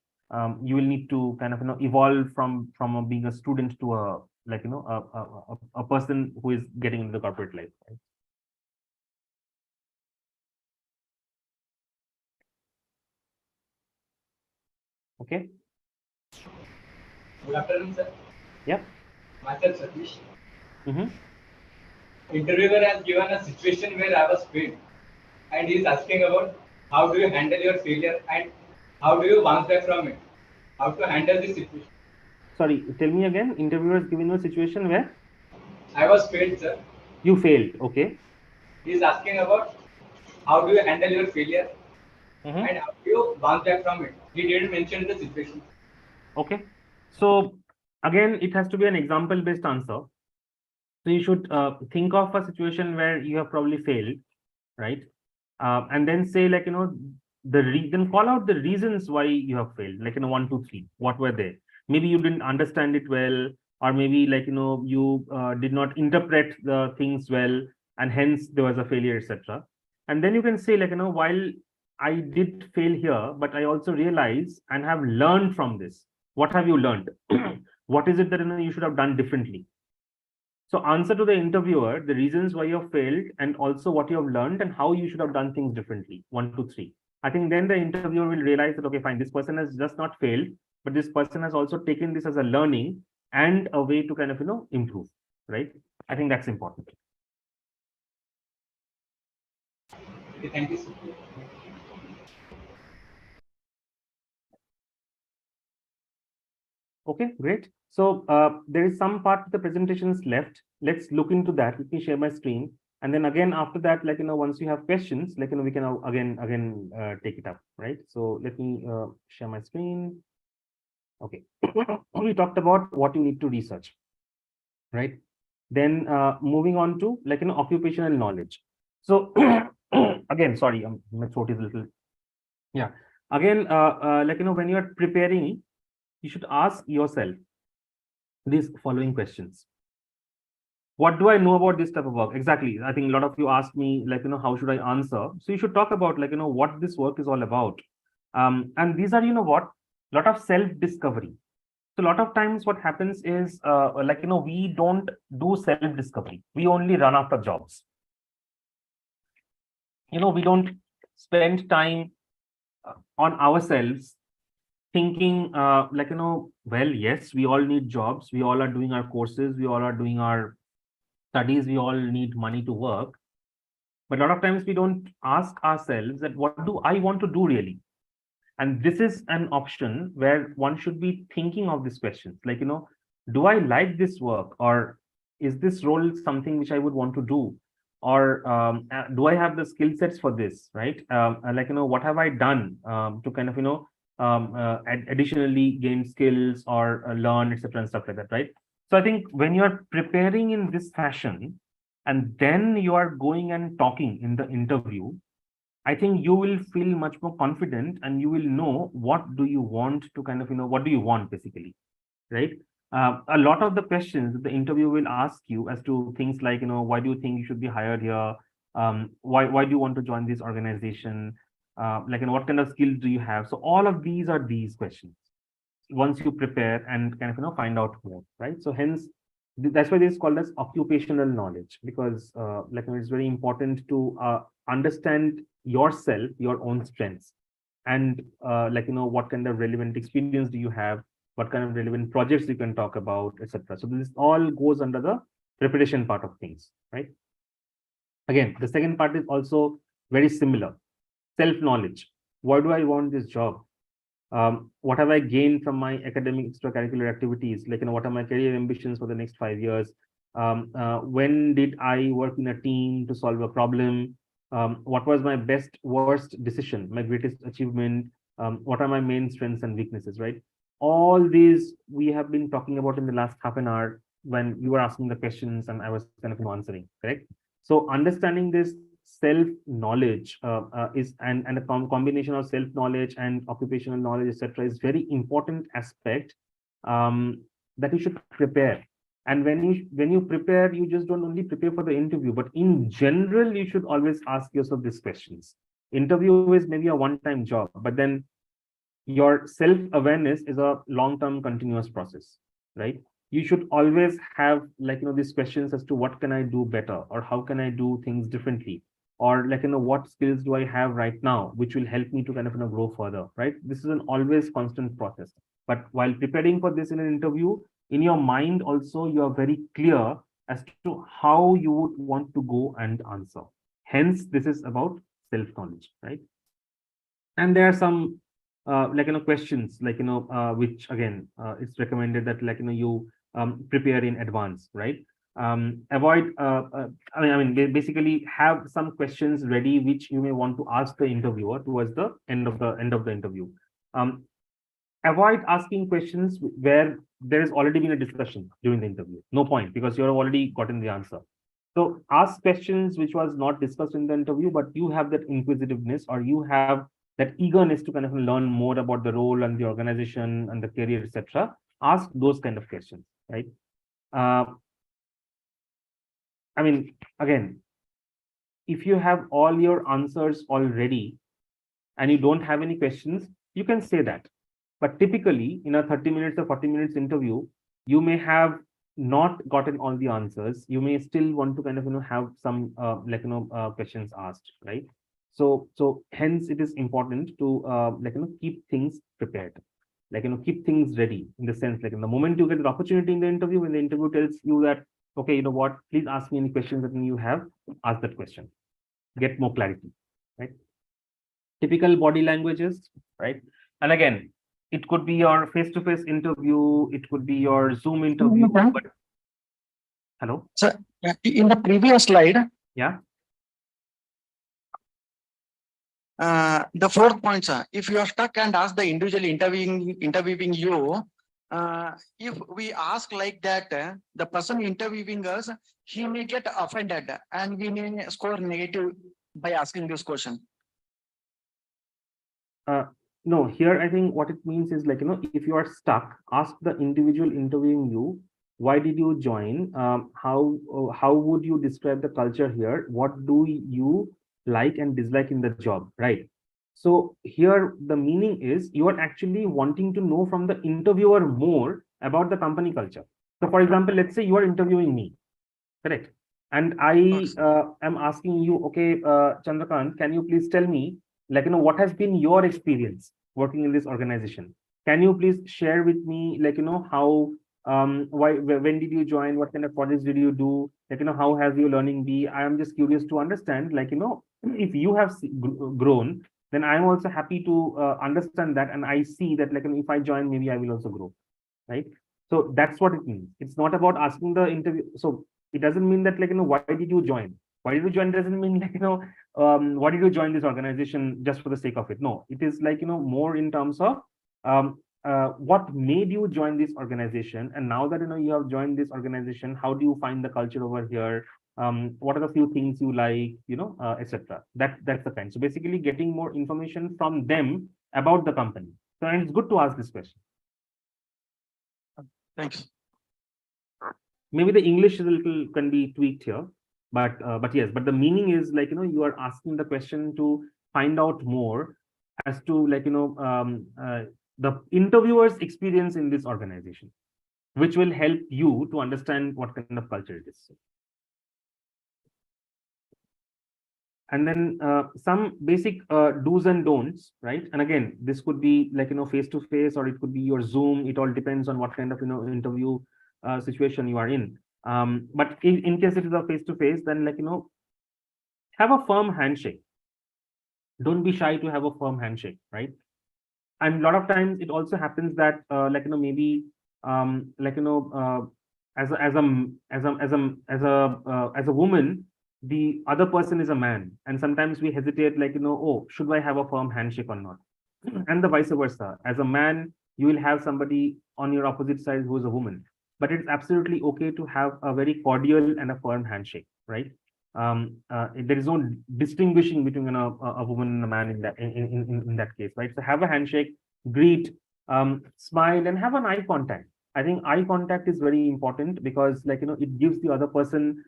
Speaker 1: You will need to kind of, evolve from being a student to a, like, a person who is getting into the corporate life, right? Okay.
Speaker 11: Good afternoon, sir.
Speaker 1: Yeah.
Speaker 11: Myself, Satish.
Speaker 1: Mm-hmm.
Speaker 11: Interviewer has given a situation where I was failed, and he is asking about how do you handle your failure and how do you bounce back from it? How to handle this situation?
Speaker 1: Sorry, tell me again. Interviewer is giving you a situation where
Speaker 11: I was failed, sir.
Speaker 1: you failed. Okay.
Speaker 11: He is asking about how do you handle your failure
Speaker 1: Mm-hmm.
Speaker 11: and how do you bounce back from it? He didn't mention the situation.
Speaker 1: Okay. So again, it has to be an example-based answer. So you should think of a situation where you have probably failed, right? And then say, like, then call out the reasons why you have failed, like, 1, 2, 3. What were they? Maybe you didn't understand it well, or maybe, like, you did not interpret the things well, and hence there was a failure, etc. And then you can say, like, while I did fail here, but I also realize and have learned from this. What have you learned? What is it that you should have done differently? So answer to the interviewer the reasons why you have failed, and also what you have learned and how you should have done things differently. 1, 2, 3. I think then the interviewer will realize that, okay, fine, this person has just not failed, but this person has also taken this as a learning and a way to kind of, improve, right? I think that's important.
Speaker 11: Okay, thank you, sir.
Speaker 1: Okay, great. So there is some part of the presentations left. Let's look into that. Let me share my screen. And then again, after that, like, once you have questions, like, we can again take it up, right? So let me share my screen. Okay. We talked about what you need to research, right? Then moving on to, like, occupational knowledge. So again, sorry, my throat is a little, yeah. Again, like, when you're preparing, you should ask yourself these following questions. What do I know about this type of work? Exactly. I think a lot of you ask me, like, how should I answer? So you should talk about, like, what this work is all about. And these are, what, a lot of self-discovery. So a lot of times what happens is, like, we don't do self-discovery. We only run after jobs. We don't spend time on ourselves thinking, like, well, yes, we all need jobs. We all are doing our courses. We all are doing our studies. We all need money to work. But a lot of times we don't ask ourselves that what do I want to do really? And this is an option where one should be thinking of these questions. Like, do I like this work, or is this role something which I would want to do? Or do I have the skill sets for this, right? Like, what have I done to kind of, additionally gain skills or learn, etc. and stuff like that, right? So I think when you're preparing in this fashion, and then you are going and talking in the interview, I think you will feel much more confident, and you will know what do you want to kind of, what do you want basically, right? A lot of the questions the interview will ask you as to things like, why do you think you should be hired here? Why do you want to join this organization? Like, what kind of skills do you have? So all of these are these questions. Once you prepare and kind of, find out more, right? So hence, that's why this is called as occupational knowledge, because like, it's very important to understand yourself, your own strengths, and like, what kind of relevant experience do you have, what kind of relevant projects you can talk about, etc. So this all goes under the preparation part of things, right? Again, the second part is also very similar. Self-knowledge. Why do I want this job? What have I gained from my academic extracurricular activities? Like, what are my career ambitions for the next 5 years? When did I work in a team to solve a problem? What was my best, worst decision, my greatest achievement? What are my main strengths and weaknesses, right? All these we have been talking about in the last half an hour when you were asking the questions and I was kind of answering, correct? So understanding this self-knowledge is and a combination of self-knowledge and occupational knowledge, etc., is very important aspect that you should prepare. And when you prepare, you just don't only prepare for the interview, but in general, you should always ask yourself these questions. Interview is maybe a one-time job, but then your self-awareness is a long-term continuous process, right? You should always have, like, these questions as to what can I do better, or how can I do things differently, or like, what skills do I have right now which will help me to kind of grow further, right? This is an always constant process. But while preparing for this in an interview, in your mind also you are very clear as to how you would want to go and answer. Hence this is about self-knowledge, right? And there are some like, questions, like, which again it's recommended that, like, you prepare in advance, right? Avoid basically have some questions ready which you may want to ask the interviewer towards the end of the interview. Avoid asking questions where there has already been a discussion during the interview. No point, because you've already gotten the answer. So ask questions which was not discussed in the interview, but you have that inquisitiveness, or you have that eagerness to kind of learn more about the role and the organization and the career, etc. Ask those kind of questions, right? Again, if you have all your answers already and you don't have any questions, you can say that. But typically, in a 30 minutes or 40 minutes interview, you may have not gotten all the answers. You may still want to kind of, have some questions asked, right? So hence it is important to keep things prepared, like, keep things ready, in the sense, like, in the moment you get the opportunity in the interview, when the interview tells you that, okay, you know what, please ask me any questions that you have, ask that question, get more clarity, right? Typical body languages, right? And again, it could be your face-to-face interview, it could be your Zoom interview. But... Hello?
Speaker 3: So in the previous slide,
Speaker 1: yeah,
Speaker 3: the fourth point, sir, if you are stuck and ask the individual interviewing you, if we ask like that, the person interviewing us, he may get offended and we may score negative by asking this question.
Speaker 1: No, here I think what it means is, like, if you are stuck, ask the individual interviewing you, why did you join? How would you describe the culture here? What do you like and dislike in the job, right? So here the meaning is you are actually wanting to know from the interviewer more about the company culture. So for example, let's say you are interviewing me, correct? And I am asking you, okay, Chandrakant, can you please tell me, like, what has been your experience working in this organization? Can you please share with me, like, how, when did you join? What kind of projects did you do? Like, how has your learning be? I am just curious to understand, like, if you have grown, then I'm also happy to understand that. And I see that, like, if I join, maybe I will also grow, right? So that's what it means. It's not about asking the interview. So it doesn't mean that, like, why did you join? Why did you join doesn't mean, like, why did you join this organization just for the sake of it? No, it is like, more in terms of what made you join this organization. And now that, you have joined this organization, how do you find the culture over here? What are the few things you like, etc. That's the kind. So basically getting more information from them about the company. So, and it's good to ask this question.
Speaker 3: Thanks.
Speaker 1: Maybe the English is a little can be tweaked here, but yes, but the meaning is like, you are asking the question to find out more as to like, the interviewer's experience in this organization, which will help you to understand what kind of culture it is. And then some basic do's and don'ts, right? And again, this could be like, face to face, or it could be your Zoom. It all depends on what kind of, interview situation you are in. But in case it is a face to face, then like, have a firm handshake. Don't be shy to have a firm handshake, right? And a lot of times it also happens that like, maybe like, as a woman, the other person is a man, and sometimes we hesitate like, oh, should I have a firm handshake or not? And the vice versa. As a man, you will have somebody on your opposite side who is a woman, but it's absolutely okay to have a very cordial and a firm handshake, right? There is no distinguishing between a woman and a man in that case, right? So have a handshake, greet, smile, and have an eye contact. I think eye contact is very important because, like, it gives the other person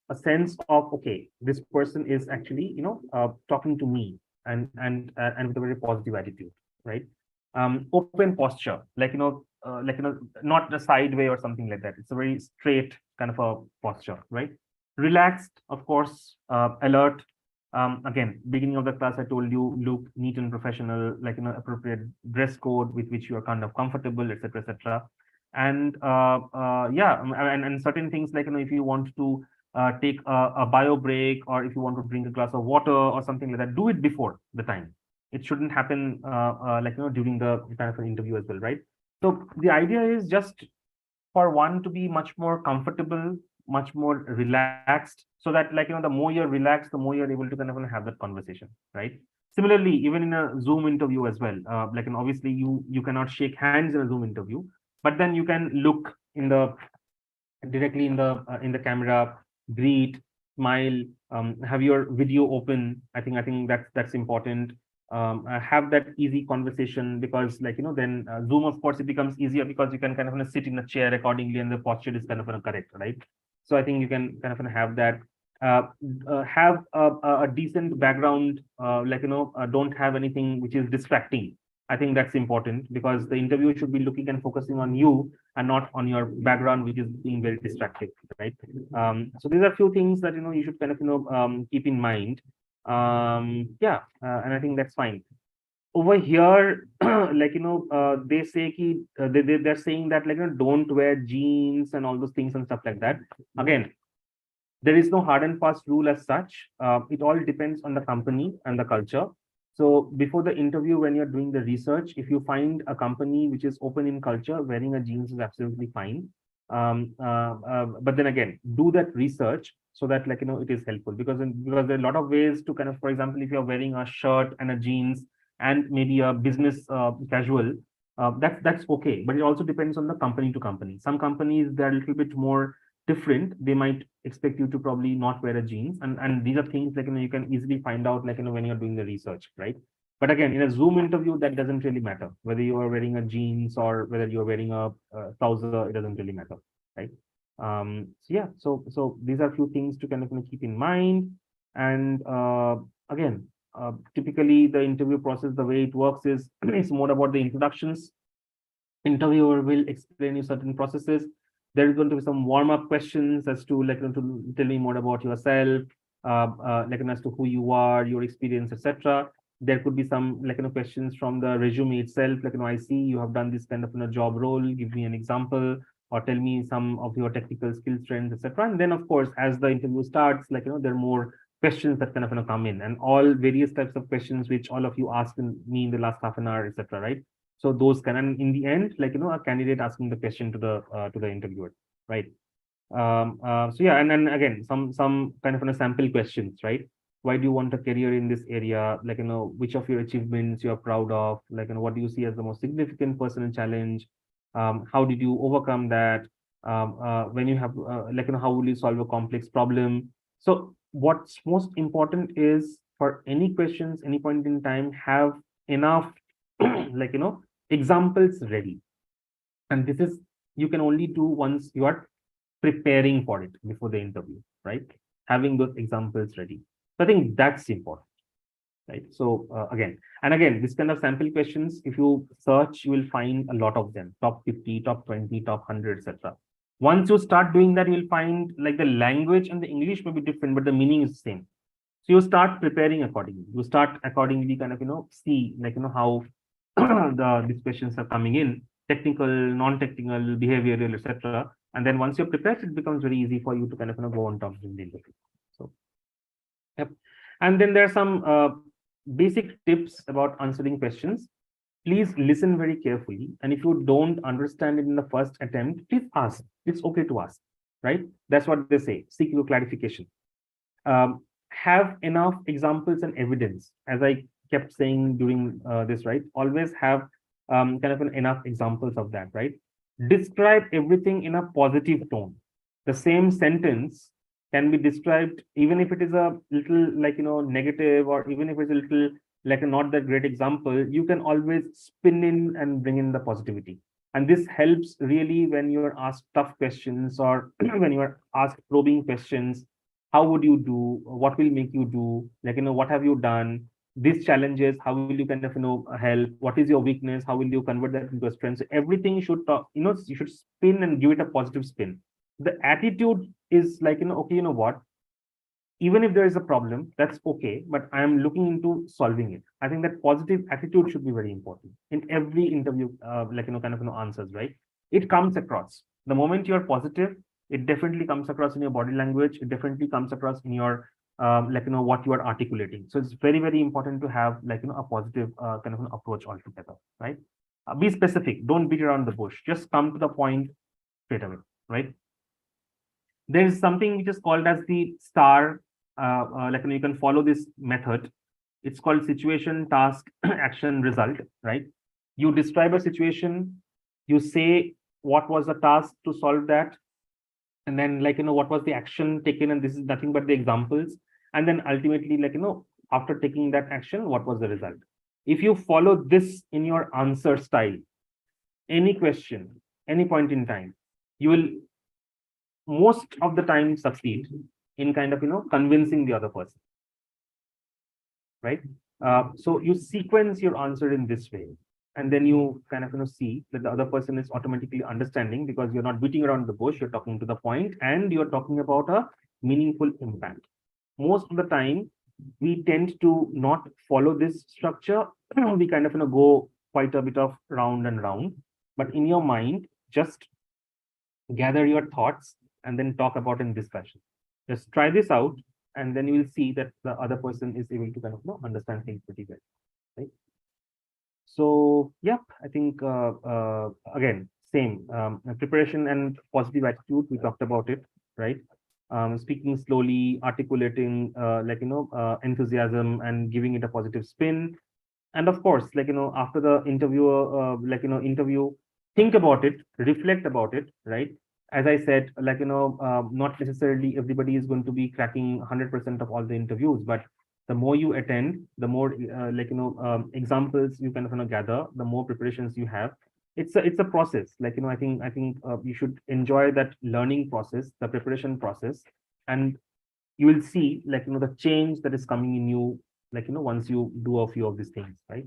Speaker 1: a sense of, okay, this person is actually, talking to me, and with a very positive attitude, right? Open posture, like, not the side way or something like that. It's a very straight kind of a posture, right? Relaxed, of course, alert. Again, beginning of the class, I told you, look neat and professional, like, appropriate dress code with which you are kind of comfortable, etc., etc. And yeah, and certain things like, if you want to take a bio break, or if you want to drink a glass of water or something like that, do it before the time. It shouldn't happen like, during the kind of an interview as well, right? So the idea is just for one to be much more comfortable, much more relaxed, so that, like, the more you're relaxed, the more you're able to kind of have that conversation, right? Similarly, even in a Zoom interview as well, like, and obviously you cannot shake hands in a Zoom interview, but then you can look in the directly in the camera, greet, smile, have your video open. I think that's important. Have that easy conversation, because, like, then Zoom, of course, it becomes easier because you can kind of sit in a chair accordingly, and the posture is kind of correct, right? So I think you can kind of have that. uh, have a decent background, like, don't have anything which is distracting. I think that's important, because the interview should be looking and focusing on you and not on your background, which is being very distracting, right? So these are a few things that, you should kind of, keep in mind. Yeah, and I think that's fine. Over here, like, they say they're saying that, like, don't wear jeans and all those things and stuff like that. Again, there is no hard and fast rule as such. It all depends on the company and the culture. So before the interview, when you're doing the research, if you find a company which is open in culture, wearing a jeans is absolutely fine. But then again, do that research so that, like, it is helpful, because there are a lot of ways to kind of, for example, if you're wearing a shirt and a jeans and maybe a business casual, that's okay. But it also depends on the company to company. Some companies, they're a little bit more different. They might expect you to probably not wear a jeans, and these are things, like, you can easily find out, like, when you're doing the research, right? But again, in a Zoom interview, that doesn't really matter whether you are wearing a jeans or whether you're wearing a trouser. It doesn't really matter, right? So yeah, so these are a few things to kind of keep in mind. And again, typically the interview process, the way it works is it's more about the introductions. Interviewer will explain you certain processes. There is going to be some warm-up questions as to, like, to tell me more about yourself, like, as to who you are, your experience, etc. There could be some, like, questions from the resume itself, like, I see you have done this kind of, job role, give me an example, or tell me some of your technical skill strengths, etc. And then, of course, as the interview starts, like, there are more questions that kind of come in, and all various types of questions which all of you asked me in the last half an hour, etc. Right? So those can, and in the end, like, a candidate asking the question to the interviewer, right? So yeah, and then again, some kind of sample questions, right? Why do you want a career in this area? Like, which of your achievements you are proud of? Like, what do you see as the most significant personal challenge? How did you overcome that? When you have, like, how will you solve a complex problem? So what's most important is, for any questions, any point in time, have enough like, examples ready. And this is, you can only do once you are preparing for it before the interview, right? Having those examples ready. So I think that's important, right? So again, this kind of sample questions, if you search, you will find a lot of them, top 50, top 20, top 100, etc. Once you start doing that, you'll find like the language and the English may be different, but the meaning is the same. So you start preparing accordingly. You start accordingly kind of, see like, how these questions are coming in, technical, non-technical, behavioral, etc. And then once you're prepared, it becomes very easy for you to kind of, go on top of the interview. So, yep. And then there are some basic tips about answering questions. Please listen very carefully. And if you don't understand it in the first attempt, please ask. It's okay to ask, right? That's what they say. Seek your clarification. Have enough examples and evidence. As I kept saying during this, right? Always have kind of enough examples of that, right? Describe everything in a positive tone. The same sentence can be described, even if it is a little like, negative, or even if it's a little like a not that great example, you can always spin in and bring in the positivity. And this helps really when you're asked tough questions, or when you are asked probing questions. How would you do? What will make you do? Like, what have you done? These challenges, how will you kind of, help? What is your weakness? How will you convert that into a strength? So everything should talk, you should spin and give it a positive spin. The attitude is like, okay, what? Even if there is a problem, that's okay, but I am looking into solving it. I think that positive attitude should be very important in every interview, like, kind of, answers, right? It comes across. The moment you're positive, it definitely comes across in your body language. It definitely comes across in your, like, what you are articulating. So it's very, very important to have like, a positive kind of an approach altogether, right? Be specific. Don't beat around the bush. Just come to the point straight away, right? There is something which is called as the STAR. Like, you can follow this method. It's called situation, task, action, result, right? You describe a situation, you say what was the task to solve that, and then like, what was the action taken, and this is nothing but the examples. And then ultimately, like, after taking that action, what was the result? If you follow this in your answer style, any question, any point in time, you will most of the time succeed in kind of, convincing the other person, right? So you sequence your answer in this way, and then you kind of, see that the other person is automatically understanding, because you're not beating around the bush, you're talking to the point, and you're talking about a meaningful impact. Most of the time, we tend to not follow this structure. We kind of, go quite a bit of round and round, but in your mind, just gather your thoughts and then talk about in this fashion. Just try this out, and then you will see that the other person is able to kind of, understand things pretty well, right? So, yep, I think again, same preparation and positive attitude. We talked about it, right? Speaking slowly, articulating, like, enthusiasm, and giving it a positive spin. And of course, like, after the interview, like, interview, think about it, reflect about it, right? As I said, like, not necessarily everybody is going to be cracking 100% of all the interviews, but the more you attend, the more like, examples you kind of, gather, the more preparations you have. It's a process. Like, I think you should enjoy that learning process, the preparation process, and you will see, like, the change that is coming in you, like, once you do a few of these things, right?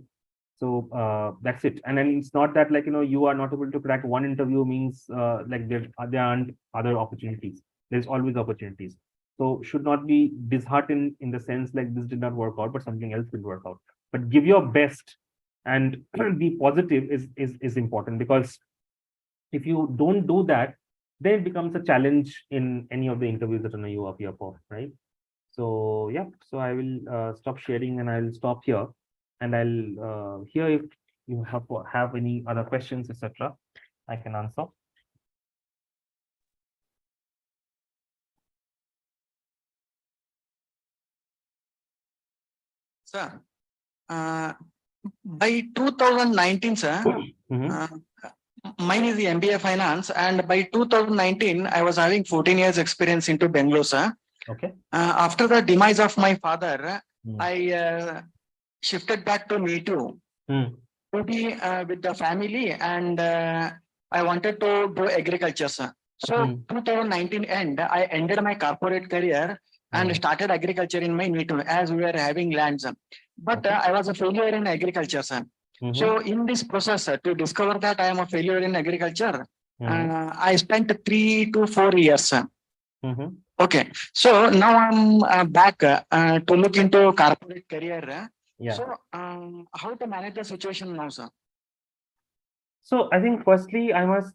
Speaker 1: So that's it. And then it's not that, like, you are not able to crack one interview means like there aren't other opportunities. There's always opportunities. So should not be disheartened in the sense like this did not work out, but something else will work out. But give your best and be positive is important, because if you don't do that, then it becomes a challenge in any of the interviews that you appear for, right? So yeah, so I will stop sharing, and I'll stop here, and I'll hear if you have any other questions, etc. I can answer.
Speaker 3: Sir, by 2019, sir, mine is the MBA Finance, and by 2019, I was having 14 years experience into Bangalore, sir.
Speaker 1: Okay.
Speaker 3: After the demise of my father, I shifted back to native to be with the family, and I wanted to do agriculture, sir. So 2019 end, I ended my corporate career and started agriculture in my native as we were having lands. But I was a failure in agriculture, sir. So in this process, to discover that I am a failure in agriculture, I spent 3 to 4 years. Sir. Okay, so now I'm back to look into corporate career. So how to manage the situation now, sir?
Speaker 1: So I think firstly, I must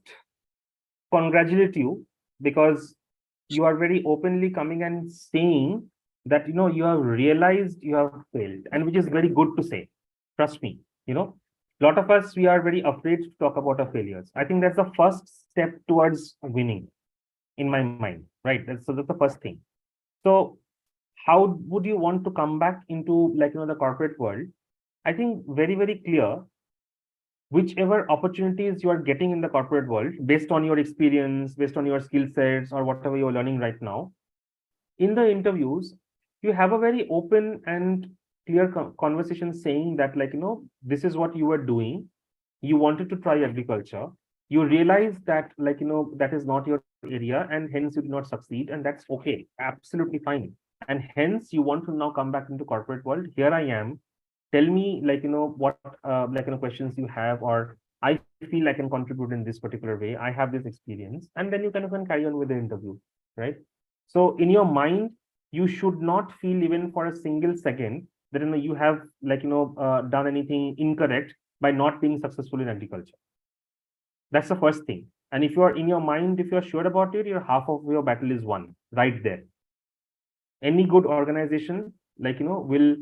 Speaker 1: congratulate you because you are very openly coming and saying that you have realized you have failed, and which is very good to say. Trust me, a lot of us, we are very afraid to talk about our failures. I think that's the first step towards winning in my mind, right? That's the first thing. So how would you want to come back into the corporate world? I think very, very clear, whichever opportunities you are getting in the corporate world based on your experience, based on your skill sets, or whatever you're learning right now, in the interviews, you have a very open and clear conversation saying that, this is what you were doing. You wanted to try agriculture. You realize that, that is not your area, and hence you did not succeed. And that's okay, absolutely fine. And hence you want to now come back into corporate world. Here I am. Tell me, what questions you have, or I feel I can contribute in this particular way. I have this experience, and then you kind of can carry on with the interview, right? So in your mind, you should not feel even for a single second that you have done anything incorrect by not being successful in agriculture. That's the first thing. And if you are in your mind, if you're sure about it, your half of your battle is won right there. Any good organization will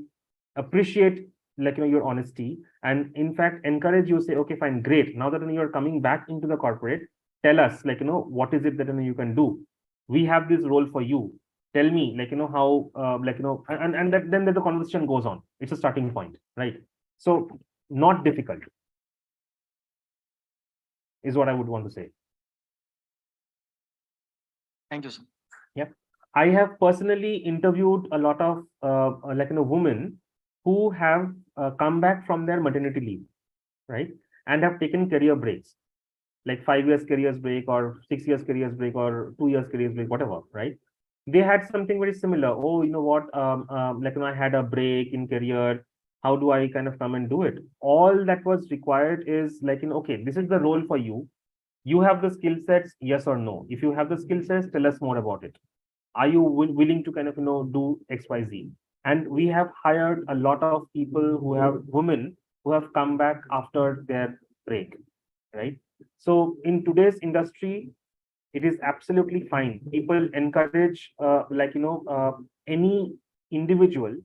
Speaker 1: appreciate your honesty, and in fact encourage you, say, okay, fine, great, now that you're coming back into the corporate, tell us what is it that you can do. We have this role for you. Tell me how and then the conversation goes on. It's a starting point, right? So not difficult is what I would want to say.
Speaker 3: Thank you, sir.
Speaker 1: Yeah, I have personally interviewed a lot of women who have come back from their maternity leave, right, and have taken career breaks, like 5 years careers break, or 6 years careers break, or 2 years careers break, whatever, right? They had something very similar. Oh, you know what? I had a break in career. How do I kind of come and do it? All that was required is okay, this is the role for you. You have the skill sets, yes or no? If you have the skill sets, tell us more about it. Are you willing to kind of do XYZ? And we have hired a lot of people who have women who have come back after their break, right? So in today's industry, it is absolutely fine. People encourage any individual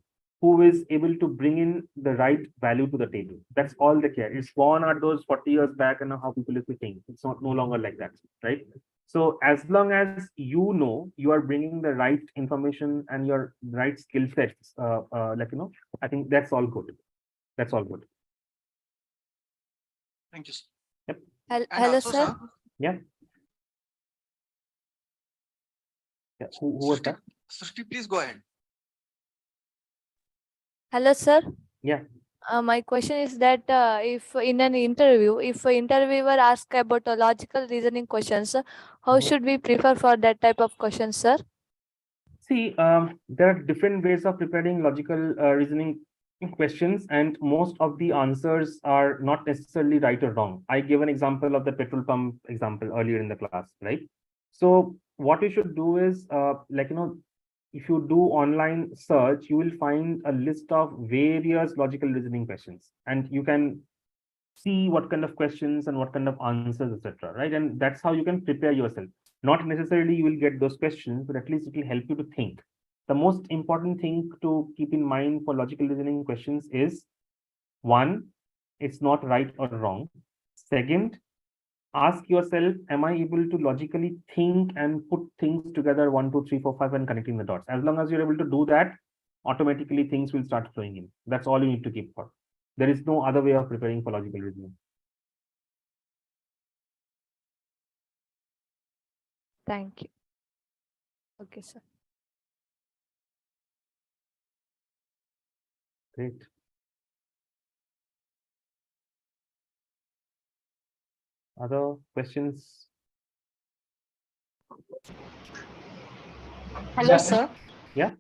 Speaker 1: who is able to bring in the right value to the table. That's all they care. It's gone are those 40 years back and how people used to think. It's not no longer like that, right? So as long as you are bringing the right information and your right skill sets, I think that's all good. That's all good.
Speaker 3: Thank you, sir.
Speaker 1: Yep.
Speaker 4: Hello,
Speaker 3: also,
Speaker 4: sir.
Speaker 1: Yeah. Yeah. Who was that?
Speaker 3: Srishti, please go ahead.
Speaker 4: Hello, sir.
Speaker 1: Yeah.
Speaker 4: My question is that if in an interview, if an interviewer asks about a logical reasoning questions, how should we prefer for that type of questions, sir?
Speaker 1: See, there are different ways of preparing logical reasoning questions, and most of the answers are not necessarily right or wrong. I gave an example of the petrol pump example earlier in the class, right? So what you should do is, if you do online search, you will find a list of various logical reasoning questions, and you can see what kind of questions and what kind of answers, etc. Right? And that's how you can prepare yourself. Not necessarily you will get those questions, but at least it will help you to think. The most important thing to keep in mind for logical reasoning questions is, one, it's not right or wrong. Second, ask yourself, am I able to logically think and put things together, 1, 2, 3, 4, 5, and connecting the dots? As long as you're able to do that, automatically things will start flowing in. That's all you need to keep for. There is no other way of preparing for logical reasoning.
Speaker 4: Thank you. Okay, sir.
Speaker 1: Great. Other questions?
Speaker 9: Hello, sir.
Speaker 1: Yeah.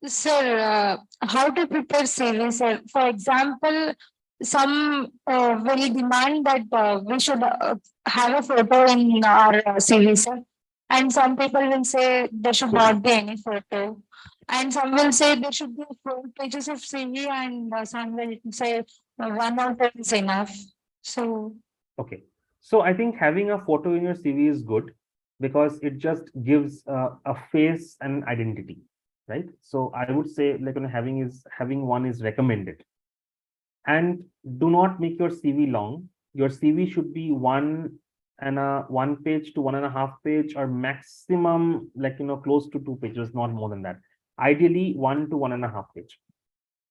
Speaker 9: Sir, how to prepare CV, sir? For example, some will demand that we should have a photo in our CV, sir. And some people will say there should not be any photo. And some will say there should be 4 pages of CV, and some will say one or two is enough. So,
Speaker 1: Okay. So I think having a photo in your CV is good because it just gives a face and identity, right? So I would say like having one is recommended. And do not make your CV long. Your CV should be 1 page to 1.5 page, or maximum close to 2 pages, not more than that. Ideally 1 to 1.5 page,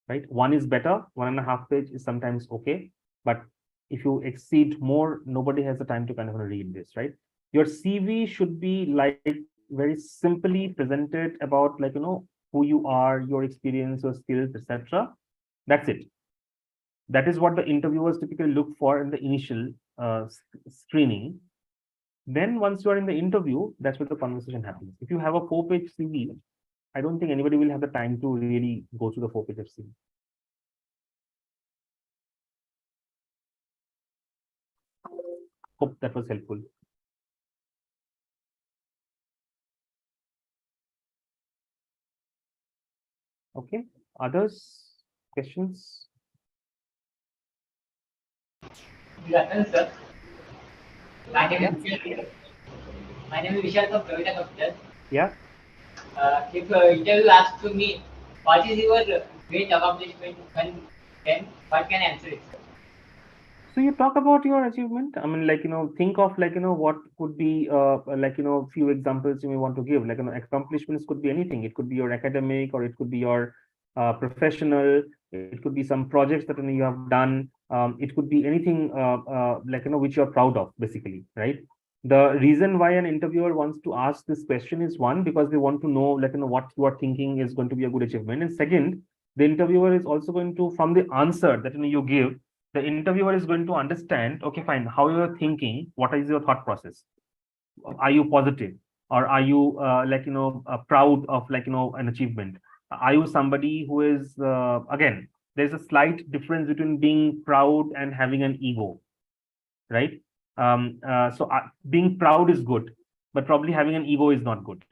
Speaker 1: right? One is better, 1.5 page is sometimes okay, but if you exceed more, nobody has the time to kind of read this, right? Your CV should be like very simply presented about who you are, your experience, your skills, etc. That's it. That is what the interviewers typically look for in the initial screening. Then once you are in the interview, that's where the conversation happens. If you have a 4-page CV, I don't think anybody will have the time to really go through the 4 pages CV. Hope that was helpful. Okay, others, questions?
Speaker 11: Good afternoon, sir. My name is Vishal. My name is Vishal from Pravita Capital.
Speaker 1: Yeah.
Speaker 11: If interview asks to me, what is your great accomplishment, then what can I answer it, sir?
Speaker 1: So you talk about your achievement. I mean, think of what could be few examples you may want to give. Accomplishments could be anything. It could be your academic, or it could be your professional. It could be some projects that you have done. It could be anything which you're proud of, basically, right? The reason why an interviewer wants to ask this question is, one, because they want to know what you are thinking is going to be a good achievement, and second, the interviewer is also going to, from the answer that you give, the interviewer is going to understand, okay, fine, how you're thinking, what is your thought process? Are you positive, or are you proud of an achievement? Are you somebody who is again, there's a slight difference between being proud and having an ego, right? Being proud is good, but probably having an ego is not good,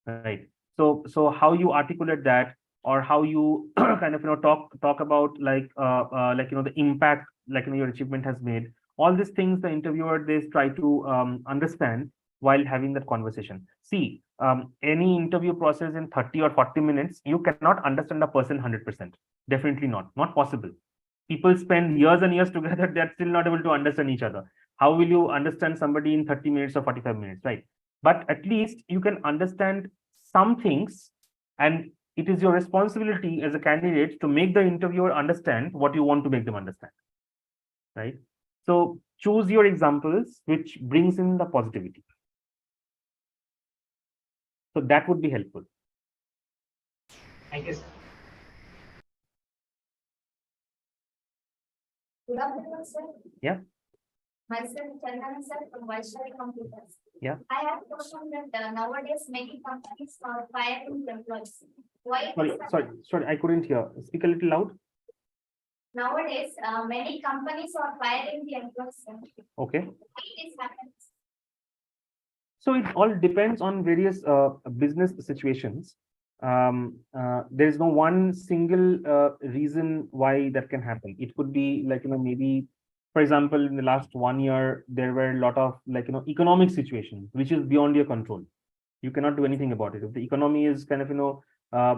Speaker 1: right? So how you articulate that, or how you kind of talk about the impact your achievement has made, all these things the interviewer, they try to understand while having that conversation. See, any interview process in 30 or 40 minutes, you cannot understand a person 100%. Definitely not possible. People spend years and years together, they're still not able to understand each other. How will you understand somebody in 30 minutes or 45 minutes, right? But at least you can understand some things, and it is your responsibility as a candidate to make the interviewer understand what you want to make them understand, right? So choose your examples which brings in the positivity. So that would be helpful.
Speaker 11: Thank you, sir.
Speaker 12: Good afternoon, sir.
Speaker 1: Yeah.
Speaker 12: Myself, Chandana sir from Vaishali Computers.
Speaker 1: Yeah.
Speaker 12: I have a question that nowadays many companies are firing employees. Why?
Speaker 1: Sorry, I couldn't hear. Speak a little loud.
Speaker 12: Nowadays, many companies are firing the employees. Sir.
Speaker 1: Okay.
Speaker 12: Why this happens?
Speaker 1: So it all depends on various business situations. There is no one single reason why that can happen. It could be maybe, for example, in the last 1 year, there were a lot of economic situations which is beyond your control. You cannot do anything about it. If the economy is kind of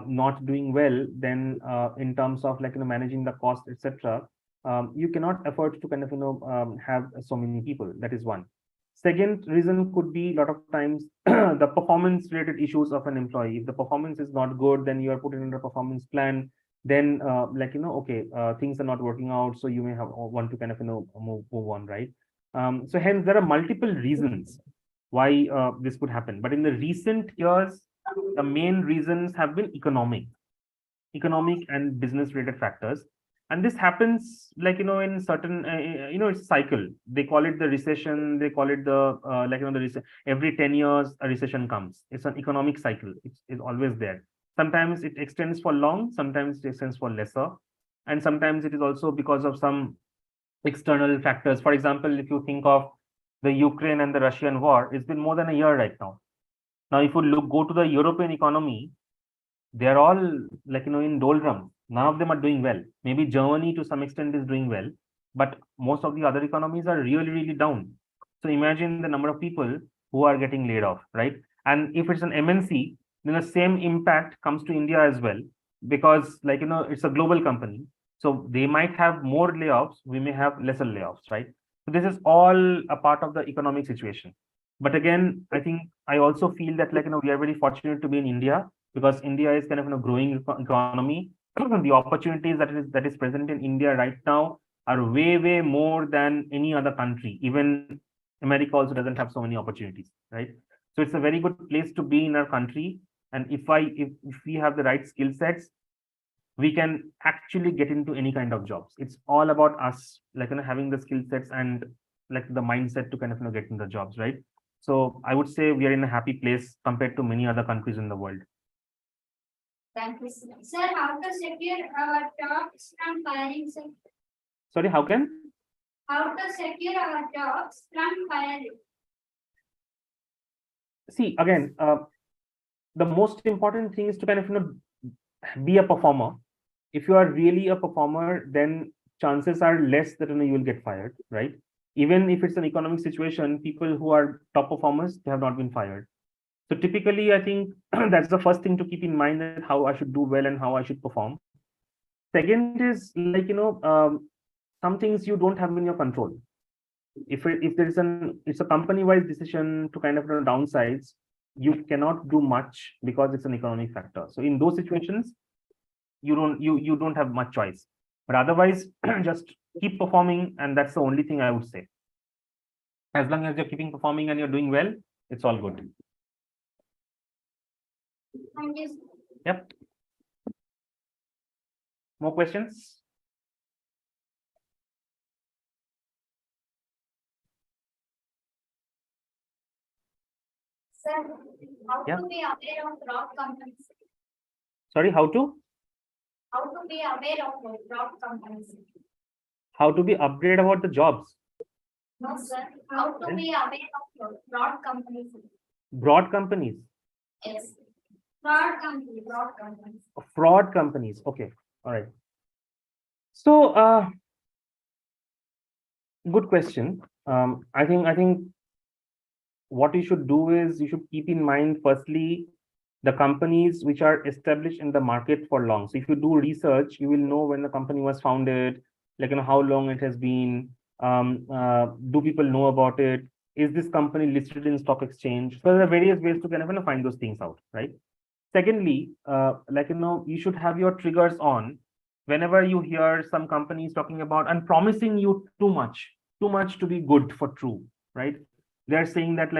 Speaker 1: not doing well, then in terms of managing the cost, etc., you cannot afford to kind of have so many people. That is one. Second reason could be a lot of times the performance related issues of an employee. If the performance is not good, then you are put in a performance plan. Then okay, things are not working out, so you may have want to kind of move on, right? So hence there are multiple reasons why this could happen. But in the recent years, the main reasons have been economic and business related factors. And this happens like, in certain, it's cycle. They call it the recession. They call it the, every 10 years, a recession comes. It's an economic cycle. It's always there. Sometimes it extends for long, sometimes it extends for lesser. And sometimes it is also because of some external factors. For example, if you think of the Ukraine and the Russian war, it's been more than a year right now. Now, if you go to the European economy, they're all like, in doldrums. None of them are doing well. Maybe Germany to some extent is doing well, but most of the other economies are really, really down. So imagine the number of people who are getting laid off, right? And if it's an MNC, then the same impact comes to India as well, because it's a global company. So they might have more layoffs, we may have lesser layoffs, right? So this is all a part of the economic situation. But again, I think I also feel that we are very fortunate to be in India, because India is kind of a growing economy. The opportunities that is present in India right now are way, way more than any other country. Even America also doesn't have so many opportunities, right? So it's a very good place to be in our country. And if we have the right skill sets, we can actually get into any kind of jobs. It's all about us, having the skill sets and the mindset to kind of get into the jobs, right? So I would say we are in a happy place compared to many other countries in the world.
Speaker 12: Thank you, sir. Sir, how to secure our jobs from firing, sir?
Speaker 1: Sorry, how can?
Speaker 12: How to secure our jobs from firing?
Speaker 1: See, again, the most important thing is to kind of be a performer. If you are really a performer, then chances are less that you will get fired, right? Even if it's an economic situation, people who are top performers, they have not been fired. So typically, I think that's the first thing to keep in mind, that how I should do well and how I should perform. Second is some things you don't have in your control. If it's a company-wide decision to kind of downsize, you cannot do much because it's an economic factor. So in those situations, you don't have much choice. But otherwise, just keep performing, and that's the only thing I would say. As long as you're keeping performing and you're doing well, it's all good.
Speaker 12: Thank you, sir.
Speaker 1: Yep. More questions?
Speaker 12: Sir, how
Speaker 1: Yeah.
Speaker 12: to be aware of fraud companies?
Speaker 1: Sorry, how to?
Speaker 12: How to be aware of fraud companies?
Speaker 1: How to be updated about the jobs?
Speaker 12: No, sir. How to be aware of fraud companies?
Speaker 1: Broad companies?
Speaker 12: Yes. Fraud companies. Fraud companies.
Speaker 1: Fraud companies. Okay. All right. So, good question. I think what you should do is you should keep in mind, firstly, the companies which are established in the market for long. So if you do research, you will know when the company was founded, how long it has been. Do people know about it? Is this company listed in stock exchange? So there are various ways to kind of find those things out, right? Secondly, you should have your triggers on whenever you hear some companies talking about and promising you too much to be good for true, right? They're saying that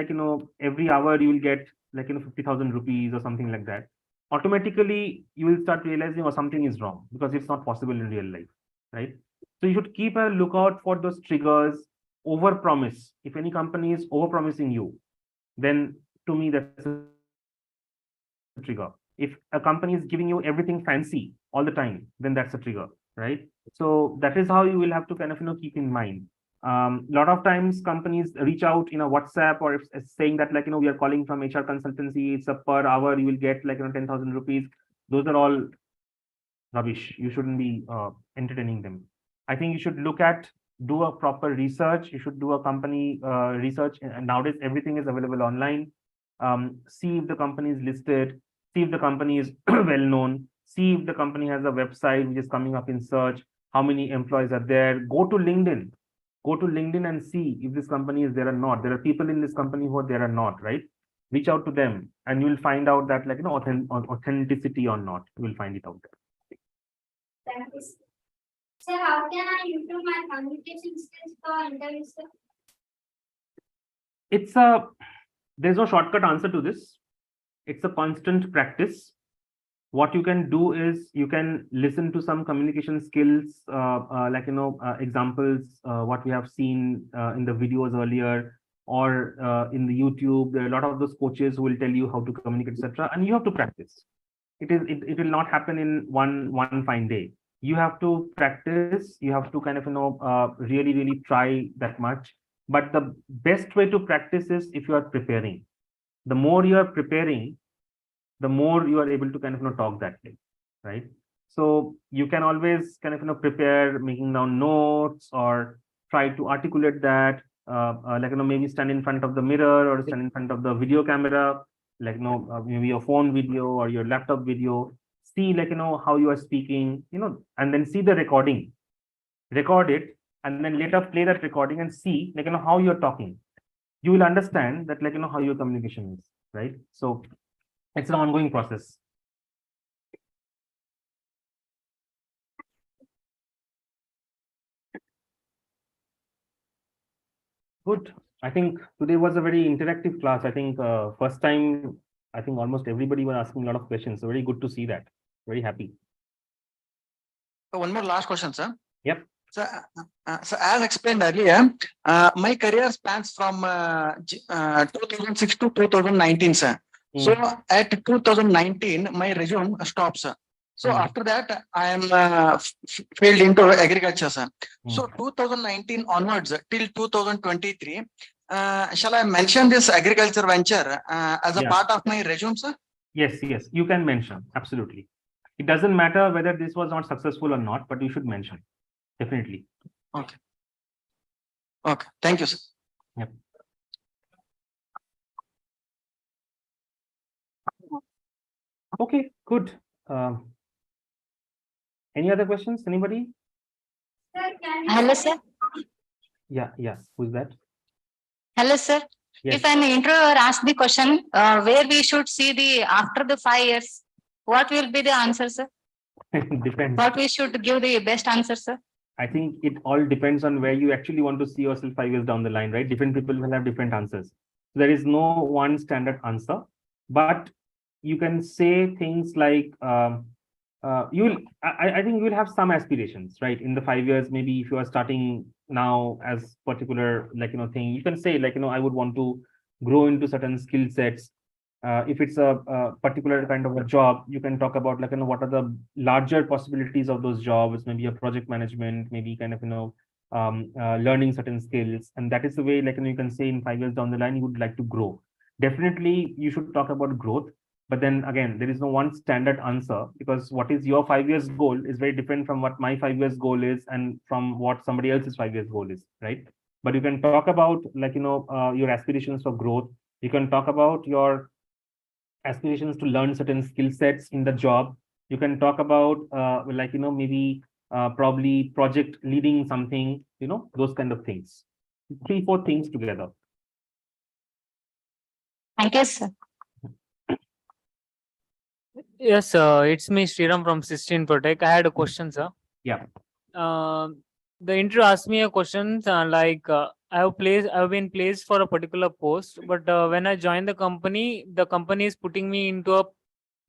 Speaker 1: every hour you will get 50,000 rupees or something like that. Automatically, you will start realizing something is wrong, because it's not possible in real life, right? So you should keep a lookout for those triggers. Over promise. If any company is over promising you, then to me that's a trigger. If a company is giving you everything fancy all the time, then that's a trigger, right? So that is how you will have to kind of keep in mind. Lot of times companies reach out in a WhatsApp, or if saying that we are calling from HR consultancy, it's a per hour you will get 10,000 rupees. Those are all rubbish. You shouldn't be entertaining them. I think you should do a proper research. You should do a company research, and nowadays everything is available online. See if the company is listed, see if the company is well known, see if the company has a website which is coming up in search, how many employees are there. Go to LinkedIn and see if this company is there or not. There are people in this company who are there or not, right? Reach out to them, and you will find out that authenticity or not. You will find it out there.
Speaker 12: Thank you, sir. Sir, how can I improve my communication skills for interviews, sir?
Speaker 1: There's no shortcut answer to this. It's a constant practice. what you can do is you can listen to some communication skills, like, examples, what we have seen in the videos earlier, or in the YouTube. There are a lot of those coaches who will tell you how to communicate, etc. And you have to practice. It will not happen in one fine day. You have to practice. You have to kind of, really try that much. But the best way to practice is if you are preparing. The more you are preparing, the more you are able to kind of, talk that way, right? So you can always kind of, prepare, making down notes, or try to articulate that, like, maybe stand in front of the mirror or stand in front of the video camera, like, maybe your phone video or your laptop video, see, like, how you are speaking, and then see the recording, record it, and then later play that recording and see, like, how you're talking. You will understand that, like, how your communication is, right? So it's an ongoing process. Good. I think today was a very interactive class. I think first time, I think almost everybody was asking a lot of questions. So very good to see that. Very happy.
Speaker 3: So one more last question, sir.
Speaker 1: Yep.
Speaker 3: So, so as explained earlier, my career spans from 2006 to 2019, sir. So at 2019, my resume stops, sir. So after that, I am failed into agriculture, sir. So 2019 onwards till 2023, shall I mention this agriculture venture as a part of my resume, sir?
Speaker 1: Yes, yes, you can mention. Absolutely. It doesn't matter whether this was not successful or not, but you should mention. Definitely.
Speaker 3: Okay. Okay. Thank you, sir.
Speaker 1: Yep. Okay, good. Any other questions? Anybody?
Speaker 9: Hello, sir.
Speaker 1: Yeah, who's that?
Speaker 9: Hello, sir.
Speaker 1: Yes.
Speaker 9: If an interviewer asks the question, where we should see the after the 5 years, what will be the answer, sir?
Speaker 1: Depends.
Speaker 9: What we should give the best answer, sir?
Speaker 1: I think it all depends on where you actually want to see yourself 5 years down the line, right? Different people will have different answers. There is no one standard answer, but you can say things like, I think you will have some aspirations, right? In the 5 years, maybe if you are starting now as particular, like, thing, you can say, like, I would want to grow into certain skill sets. If it's a particular kind of a job, you can talk about, like, what are the larger possibilities of those jobs, maybe a project management, maybe kind of, learning certain skills. And that is the way, like, you can say in 5 years down the line, you would like to grow. Definitely, you should talk about growth. But then again, there is no one standard answer, because what is your 5 years goal is very different from what my 5 years goal is and from what somebody else's 5 years goal is, right? But you can talk about, like, your aspirations for growth. You can talk about your aspirations to learn certain skill sets in the job. You can talk about, like, maybe probably project leading something, those kind of things. 3-4 things together.
Speaker 9: Thank you, sir.
Speaker 8: Yes, it's me, Sriram from Sistine Protect. I had a question, sir.
Speaker 1: Yeah.
Speaker 8: The interview asked me a question like, I have been placed for a particular post, but when I joined the company is putting me into a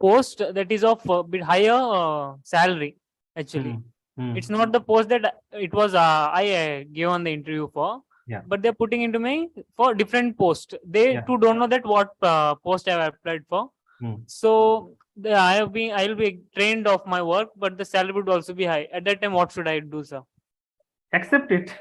Speaker 8: post that is of a bit higher salary. Actually, it's not the post that it was I gave on the interview for.
Speaker 1: Yeah.
Speaker 8: But they're putting into me for different post. They too don't know that what post I have applied for. So I will be trained of my work, but the salary would also be high. At that time, what should I do, sir?
Speaker 1: Accept it.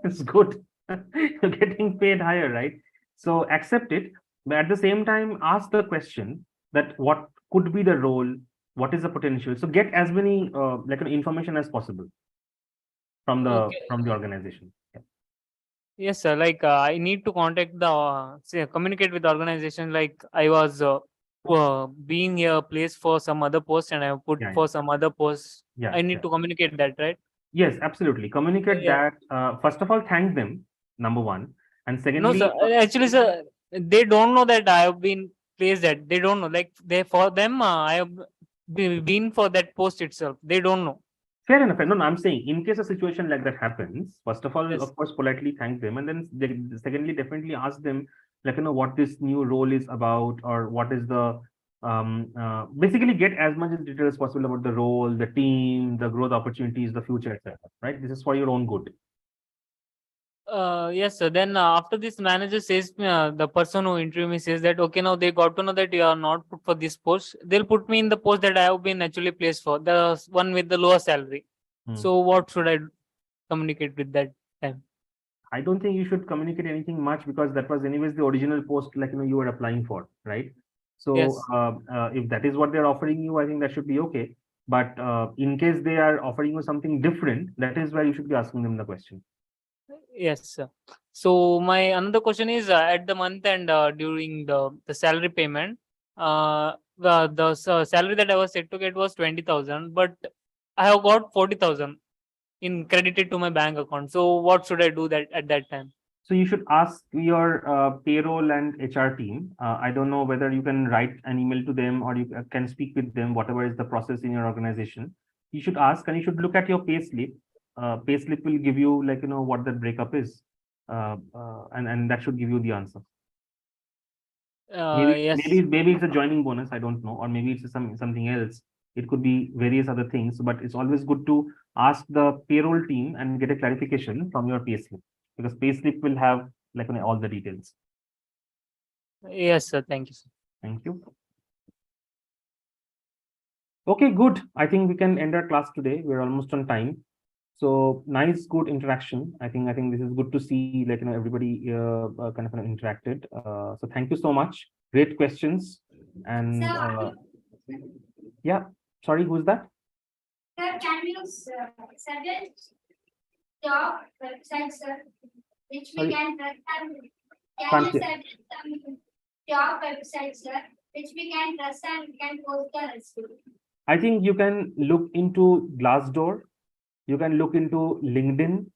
Speaker 1: It's good. You're getting paid higher, right? So accept it, but at the same time, ask the question that what could be the role, what is the potential. So get as many like information as possible from the organization. Yeah.
Speaker 8: Yes, sir. Like I need to contact the communicate with the organization. Like I was being here placed for some other post, and I put for some other post.
Speaker 1: Yeah.
Speaker 8: I need to communicate that, right?
Speaker 1: Yes, absolutely. Communicate that. First of all, thank them, number one. And secondly,
Speaker 8: no, sir. Actually, sir, they don't know that I have been placed that. They don't know. Like for them, I have been for that post itself. They don't know.
Speaker 1: Fair enough. No, I'm saying in case a situation like that happens, first of all, of course, politely thank them. And then secondly, definitely ask them, like, what this new role is about, or what is the basically get as much detail as possible about the role, the team, the growth opportunities, the future, etc. Right? This is for your own good.
Speaker 8: Yes, sir. Then after this, manager says, the person who interviewed me says that, okay, now they got to know that you are not put for this post. They'll put me in the post that I have been actually placed for, the one with the lower salary. So what should I communicate with that time?
Speaker 1: I don't think you should communicate anything much, because that was anyways the original post, like, you were applying for, right? So
Speaker 8: Yes.
Speaker 1: if that is what they're offering you, I think that should be okay. But in case they are offering you something different, that is where you should be asking them the question.
Speaker 8: Yes, sir. So my another question is, at the month and during the salary payment, the salary that I was set to get was 20,000, but I have got 40,000 in credited to my bank account. So what should I do that at that time?
Speaker 1: So you should ask your payroll and HR team. I don't know whether you can write an email to them, or you can speak with them, whatever is the process in your organization. You should ask, and you should look at your pay slip. Pay slip will give you, like, what the breakup is. And that should give you the answer.
Speaker 8: Yes.
Speaker 1: Maybe it's a joining bonus, I don't know, or maybe it's something else. It could be various other things, but it's always good to ask the payroll team and get a clarification from your payslip, because payslip will have, like, all the details.
Speaker 8: Yes, sir. Thank you, sir.
Speaker 1: Thank you. Okay, good. I think we can end our class today. We're almost on time. So nice, good interaction. I think this is good to see, like, everybody kind of interacted. So thank you so much. Great questions. And yeah, sorry, who's that?
Speaker 12: Sir, can you suggest job websites, sir, which we
Speaker 1: Sorry.
Speaker 12: can trust? Can
Speaker 1: Can't
Speaker 12: you
Speaker 1: hear.
Speaker 12: suggest some job websites, sir, which we can trust and we can post the resume?
Speaker 1: I think you can look into Glassdoor. You can look into LinkedIn.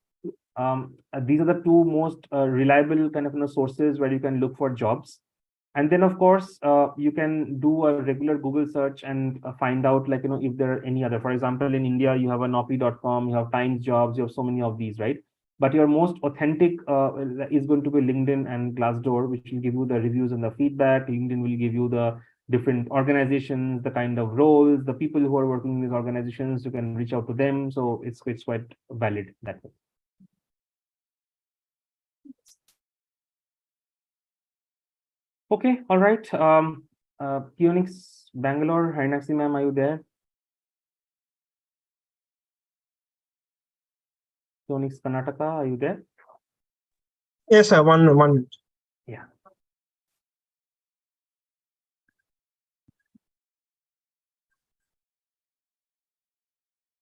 Speaker 1: These are the two most reliable kind of sources where you can look for jobs. And then, of course, you can do a regular Google search and find out, like, if there are any other. For example, in India, you have a Naukri.com, you have Times Jobs, you have so many of these, right? But your most authentic is going to be LinkedIn and Glassdoor, which will give you the reviews and the feedback. LinkedIn will give you the different organizations, the kind of roles, the people who are working in these organizations. You can reach out to them. So it's quite valid that way. Okay, all right. Phoenix, Bangalore, Harinakshi ma'am, are you there? Phoenix, Karnataka, are you there?
Speaker 13: Yes, sir. One minute.
Speaker 1: Yeah.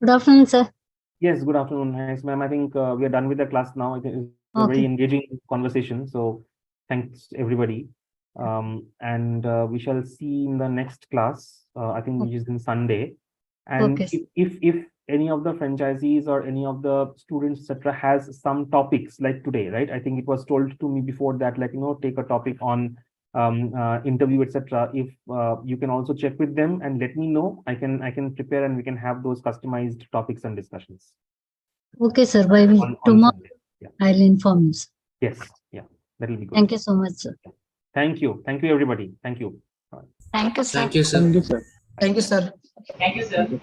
Speaker 2: Good afternoon, sir.
Speaker 1: Yes, good afternoon. Thanks, ma'am. I think we are done with the class now. I think it's a very engaging conversation. So thanks, everybody. And we shall see in the next class, I think, which is in Sunday. And if any of the franchisees or any of the students, etc., has some topics like today, right? I think it was told to me before that, like, take a topic on interview, etc. If you can also check with them and let me know, I can prepare and we can have those customized topics and discussions.
Speaker 2: Okay, sir. By tomorrow, yeah. I'll inform you, sir.
Speaker 1: Yes, yeah, that will be good.
Speaker 2: Thank you so much, sir.
Speaker 1: Thank you, everybody. Thank you.
Speaker 9: Thank you, sir.
Speaker 10: Thank you, sir.
Speaker 13: Thank you, sir. Thank you, sir.
Speaker 5: Thank you, sir.